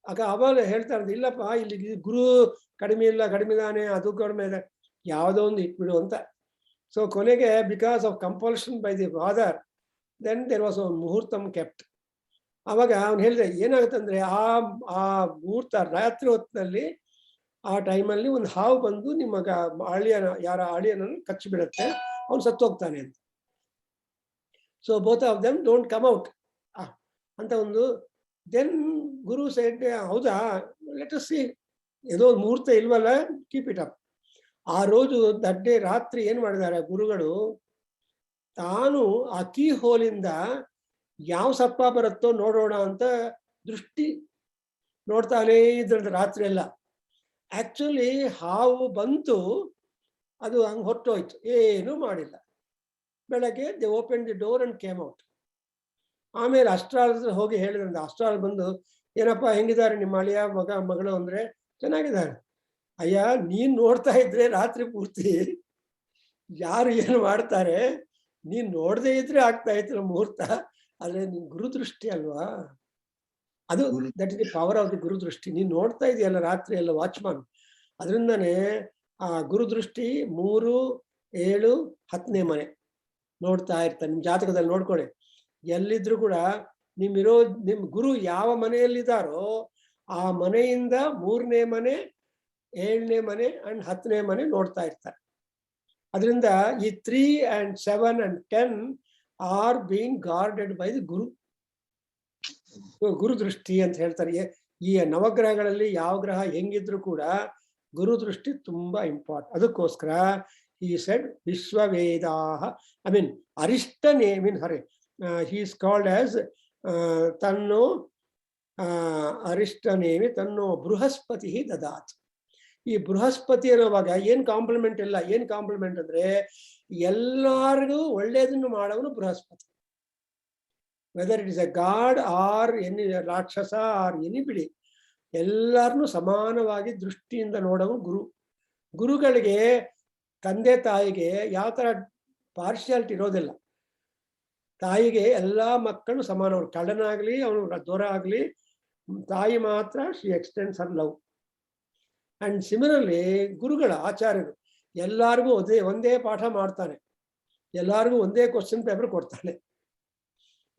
ಅವಾಗ ಹೇಳ್ತಾರೆ, ಇಲ್ಲಪ್ಪ ಇಲ್ಲಿ ಗುರು ಕಡಿಮೆ ಇಲ್ಲ, ಕಡಿಮೆ ಇದ್ದಾನೆ, ಅದು ಕಡಿಮೆ ಇದೆ, ಯಾವುದೋ ಒಂದು ಇಟ್ಬಿಡು ಅಂತ. ಸೊ ಕೊನೆಗೆ because of compulsion by the father, then there was a muhurtam kept. ಅವಾಗ ಅವ್ನು ಹೇಳಿದೆ, ಏನಾಗುತ್ತಂದ್ರೆ ಆ ಮುಹೂರ್ತ ರಾತ್ರಿ ಹೊತ್ತಿನಲ್ಲಿ ಆ ಟೈಮಲ್ಲಿ ಒಂದು ಹಾವು ಬಂದು ನಿಮ್ಮ ಯಾರ ಅಳಿಯನನ್ನು ಕಚ್ಚಿ ಬಿಡುತ್ತೆ, ಅವ್ನು ಸತ್ತೋಗ್ತಾನೆ ಅಂತ. So both of them don't come out ಅಂತ ಒಂದು. ದೆನ್ ಗುರು ಸೈಡ್, ಹೌದಾ, ಲೆಟ್ ಅಸ್ ಸಿ, ಏನೋ ಮುಹೂರ್ತ ಇಲ್ವಲ್ಲ, ಕೀಪ್ ಇಟ್ ಅಪ್. ಆ ರೋಜು ದಡ್ಡೆ ರಾತ್ರಿ ಏನ್ ಮಾಡಿದ್ದಾರೆ ಗುರುಗಳು, ತಾನು ಆ ಕೀ ಹೋಲಿಂದ ಯಾವ ಸರ್ಪ ಬರುತ್ತೋ ನೋಡೋಣ ಅಂತ ದೃಷ್ಟಿ ನೋಡ್ತಾನೇ ಇದ್ರದ್ದು ರಾತ್ರಿ ಎಲ್ಲ. ಆಕ್ಚುಲಿ ಹಾವು ಬಂತು, ಅದು ಹಂಗೆ ಹೊರಟೋಯ್ತು, ಏನೂ ಮಾಡಿಲ್ಲ. ಬೆಳಗ್ಗೆ they open the door and came out. ಆಮೇಲೆ ಅಸ್ಟ್ರಾಲಜರ್ ಹೋಗಿ ಹೇಳಿದ್ರಂತ. ಅಸ್ಟ್ರಾಲಜರ್ ಬಂದು, ಏನಪ್ಪಾ ಹೆಂಗಿದ್ದಾರೆ ನಿಮ್ಮ ಅಳಿಯ ಮಗಳು ಅಂದ್ರೆ, ಚೆನ್ನಾಗಿದ್ದಾರೆ. ಅಯ್ಯ, ನೀನ್ ನೋಡ್ತಾ ಇದ್ರೆ ರಾತ್ರಿ ಪೂರ್ತಿ ಯಾರು ಏನು ಮಾಡ್ತಾರೆ, ನೀನ್ ನೋಡದೇ ಇದ್ರೆ ಆಗ್ತಾ ಇತ್ತು ಮುಹೂರ್ತ, ಆದ್ರೆ ನಿನ್ ಗುರುದೃಷ್ಟಿ ಅಲ್ವಾ ಅದು. ಗುರು- that is the power of the gurudrishti. ನೀನ್ ನೋಡ್ತಾ ಇದೆಯಲ್ಲ ರಾತ್ರಿ ಎಲ್ಲ ವಾಚ್ಮನ್, ಅದರಿಂದನೇ ಆ ಗುರುದೃಷ್ಟಿ 3, 7, 10ನೇ ಮನೆ ನೋಡ್ತಾ ಇರ್ತಾನೆ. ನಿಮ್ ಜಾತಕದಲ್ಲಿ ನೋಡ್ಕೊಳ್ಳಿ, ಎಲ್ಲಿದ್ರು ಕೂಡ ನಿಮ್ ಗುರು ಯಾವ ಮನೆಯಲ್ಲಿದ್ದಾರೋ ಆ ಮನೆಯಿಂದ 3ನೇ ಮನೆ, 7ನೇ ಮನೆ ಅಂಡ್ 10ನೇ ಮನೆ ನೋಡ್ತಾ ಇರ್ತಾರೆ. ಅದರಿಂದ ಈ 3 and 7 and 10 are being guarded by the guru. ಗುರು ದೃಷ್ಟಿ ಅಂತ ಹೇಳ್ತಾರೆ. ಈ ನವಗ್ರಹಗಳಲ್ಲಿ ಯಾವ ಗ್ರಹ ಹೆಂಗಿದ್ರು ಕೂಡ ಗುರು ದೃಷ್ಟಿ ತುಂಬಾ ಇಂಪಾರ್ಟೆಂಟ್. ಅದಕ್ಕೋಸ್ಕರ ಈ ಸೆಡ್ ವಿಶ್ವವೇದಾಹ, ಐ ಮೀನ್ ಅರಿಷ್ಟನೇ, ಮೀನ್ ಹರೇ he is called as ತನ್ನೋ ಅರಿಷ್ಟನೇಮಿ ತನ್ನೋ ಬೃಹಸ್ಪತಿ ದದಾತ್. ಈ ಬೃಹಸ್ಪತಿ ಅನ್ನೋವಾಗ ಏನ್ ಕಾಂಪ್ಲಿಮೆಂಟ್ ಇಲ್ಲ. ಏನ್ ಕಾಂಪ್ಲಿಮೆಂಟ್ ಅಂದ್ರೆ ಎಲ್ಲಾರ್ಗೂ ಒಳ್ಳೇದನ್ನು ಮಾಡೋನು Brihaspati. Whether it is A god R any ರಾಕ್ಷಸ ಆರ್ ಎನಿ ಬಿಡಿ, ಎಲ್ಲಾರನ್ನು ಸಮಾನವಾಗಿ ದೃಷ್ಟಿಯಿಂದ ನೋಡೋನು ಗುರು. ಗುರುಗಳಿಗೆ ತಂದೆ ತಾಯಿಗೆ ಯಾವ ತರ ಪಾರ್ಶಿಯಾಲಿಟಿ ಇರೋದಿಲ್ಲ. ತಾಯಿಗೆ ಎಲ್ಲಾ ಮಕ್ಕಳು ಸಮಾನ. ಅವ್ರು ಕಳ್ಳನಾಗ್ಲಿ, ಅವನು ದೊರ ಆಗ್ಲಿ, ತಾಯಿ ಮಾತ್ರ she extends Har love. And similarly ಗುರುಗಳ ಆಚಾರ್ಯರು ಎಲ್ಲಾರ್ಗೂ ಒಂದೇ ಪಾಠ ಮಾಡ್ತಾನೆ, ಎಲ್ಲಾರ್ಗೂ ಒಂದೇ ಕ್ವಶನ್ ಪೇಪರ್ ಕೊಡ್ತಾನೆ,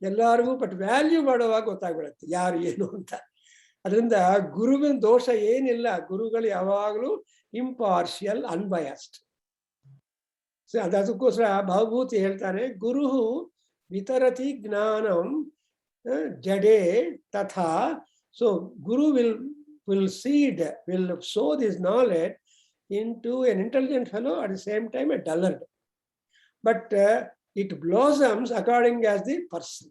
ಎಲ್ಲಾರ್ಗೂ ಬಟ್ ವ್ಯಾಲ್ಯೂ ಮಾಡುವಾಗ ಗೊತ್ತಾಗ್ಬಿಡತ್ತೆ ಯಾರು ಏನು ಅಂತ. ಅದರಿಂದ ಗುರುವಿನ ದೋಷ ಏನಿಲ್ಲ. ಗುರುಗಳು ಯಾವಾಗಲೂ ಇಂಪಾರ್ಷಿಯಲ್, ಅನ್ಬಯಾಸ್ಡ್. ಸೊ ಅದಕ್ಕೋಸ್ಕರ ಭವಭೂತಿ ಹೇಳ್ತಾನೆ, ಗುರು ವಿತರತಿ ಜ್ಞಾನಂ ಜಡೇ ತಥಾ. So Guru will seed, will sow this knowledge into an intelligent fellow, at the same time a dullard. But it blossoms according as the person.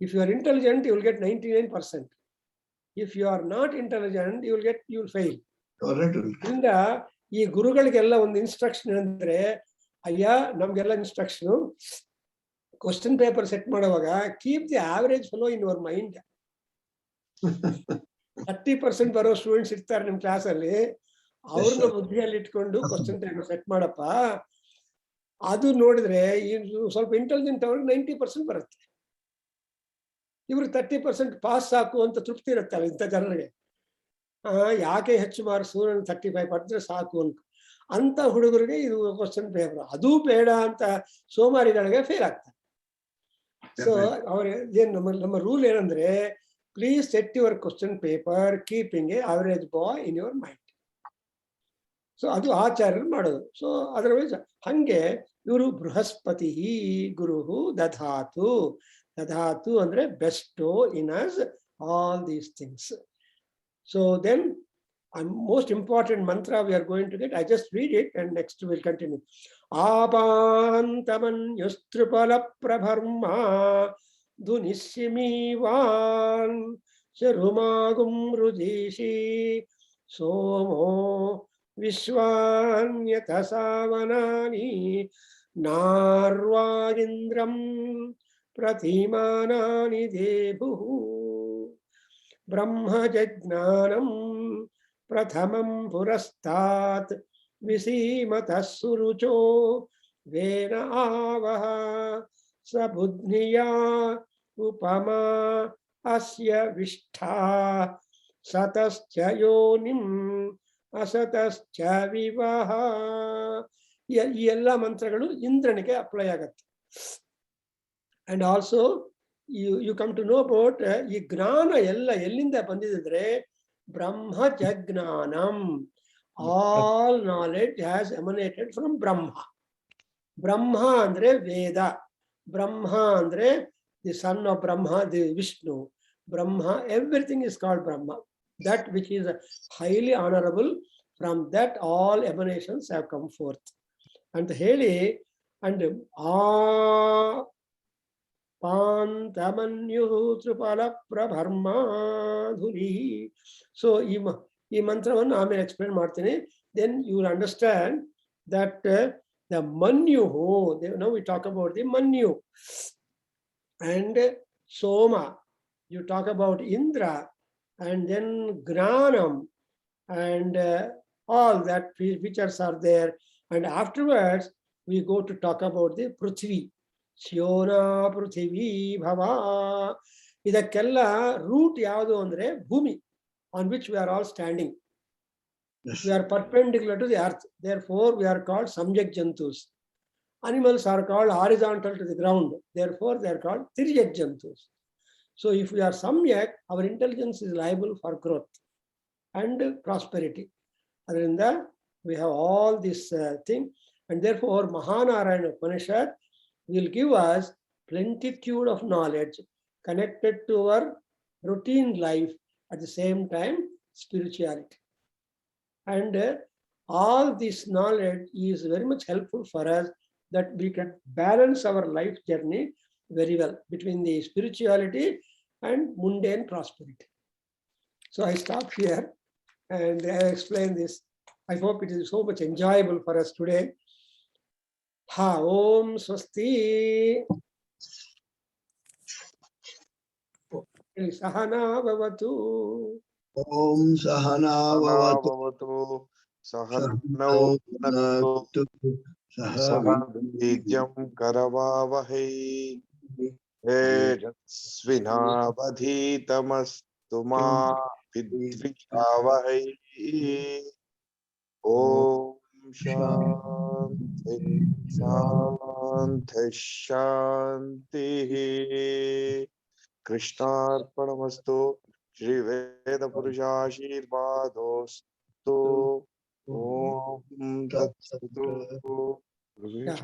If you are intelligent, you will get 99%. If you are not intelligent, you will fail. ಇದರಿಂದ ಈ ಗುರುಗಳಿಗೆಲ್ಲ ಒಂದು instruction ಅಂದ್ರೆ, ಅಯ್ಯ ನಮ್ಗೆಲ್ಲ instruction question paper set ಮಾಡುವಾಗ keep the average fellow in your mind. 30% ಬರೋ students ಇರ್ತಾರೆ ನಿಮ್ ಕ್ಲಾಸ್ ಅಲ್ಲಿ, ಅವ್ರನ್ನ ಬುದ್ಧಿಯಲ್ಲಿ ಇಟ್ಕೊಂಡು ಕ್ವಶನ್ ಪೇಪರ್ ಸೆಟ್ ಮಾಡಪ್ಪ. ಅದು ನೋಡಿದ್ರೆ ಸ್ವಲ್ಪ ಇಂಟೆಲಿಜೆಂಟ್ ಅವ್ರಿಗೆ 90% ಬರುತ್ತೆ. ಇವ್ರಿಗೆ 30% ಪಾಸ್ ಸಾಕು ಅಂತ ತೃಪ್ತಿ ಇರುತ್ತೆ ಇಂಥ ಜನರಿಗೆ. ಯಾಕೆ ಹೆಚ್ಚು ಮಾರ್ಕ್ಸ್, 35 ಪಡೆದ್ರೆ ಸಾಕು ಅಂತ ಹುಡುಗರಿಗೆ ಇದು ಕ್ವಶನ್ ಪೇಪರ್. ಅದು ಬೇಡ ಅಂತ ಸೋಮಾರಿಗಳಿಗೆ ಫೇಲ್ ಆಗ್ತಾರೆ. ಸೊ ಅವ್ರ ಏನ್ ನಮ್ಮ ರೂಲ್ ಏನಂದ್ರೆ, please set your question paper keeping a average boy in your mind. So ಅದು ಆಚಾರ್ಯರು ಮಾಡೋದು. ಸೊ ಅದರ್ವೈಸ್ ಹಂಗೆ ಇವರು ಬೃಹಸ್ಪತಿ ಗುರು ದಧಾತು. ದಧಾತು ಅಂದ್ರೆ bestow in us all these things. So then most important mantra we are going to get, I just read it and next we'll continue. Apantamanyustrupala prabharma dunishimivan charumagum rujishi somo vishwanyata savanani narvagindram pratimanani debuhu brahmajajnanam प्रथमं पुरस्तात् विसीमतः सुरुचो when आवह स बुद्धिया उपमा अस्य विष्ठा सतश्च योनिम् असतश्च विवह. ಈ ಎಲ್ಲ ಮಂತ್ರಗಳು ಇಂದ್ರನಿಗೆ ಅಪ್ಲೈ ಆಗತ್ತೆ. And also you come to know about ಈ ಜ್ಞಾನ ಎಲ್ಲ ಎಲ್ಲಿಂದ ಬಂದಿದ್ರೆ, ಬ್ರಹ್ಮ ಜಜ್ಞಾನಂ. All knowledge has emanated from Brahma. Brahma ಅಂದ್ರೆ ವೇದ, ಬ್ರಹ್ಮ ಅಂದ್ರೆ the sun of Brahma, the Vishnu. Brahma, everything is called Brahma. That which is highly honourable, from that all emanations have come forth ಅಂತ ಹೇಳಿ. ಅಂಡ್ ಪಾಂತಮನ್ಯು ತ್ರಿಫಲ ಪ್ರಭರ್ಮಾಧುರಿ. ಸೊ ಈ ಮಂತ್ರವನ್ನು ಆಮೇಲೆ ಎಕ್ಸ್ಪ್ಲೇನ್ ಮಾಡ್ತೀನಿ. Then you will understand that the ಮನ್ಯು, now we talk about the manyu and Soma, you talk about Indra, and then jnanam and all that features are there. And afterwards we go to talk about the Prithvi. ಸ್ಯೋನ ಪೃಥಿವೀ ಭವ. ಇದಕ್ಕೆಲ್ಲ root ಯಾವುದು ಅಂದ್ರೆ ಭೂಮಿ, on which we are all standing. Yes. We are perpendicular to the earth, therefore we are called samyak jantus. Animals are called horizontal to the ground, therefore they are called tiryak jantus. So if we are samyak, our intelligence is liable for growth and prosperity. Adrinda we have all this thing, and therefore Mahanarayana Upanishad will give us plenitude of knowledge connected to our routine life, at the same time spirituality. And all this knowledge is very much helpful for us, that we can balance our life journey very well between the spirituality and mundane prosperity. So I stop here and I explain this. I hope it is so much enjoyable for us today. Ha Om Swasti. Sahana Bhavatu. Om Sahana Bhavatu. भवतु सहनौ Sahanau भुनक्तु Bhunaktu. सह Saha वीर्यं करवावहै तेजस्विनावधीतमस्तु मा विद्विषावहै। ॐ शान्ति शान्ति शान्तिः। कृष्णार्पणमस्तु। श्री वेद पुरुषाशीर्वादोस्तु। ओम तत्सतु। Yeah.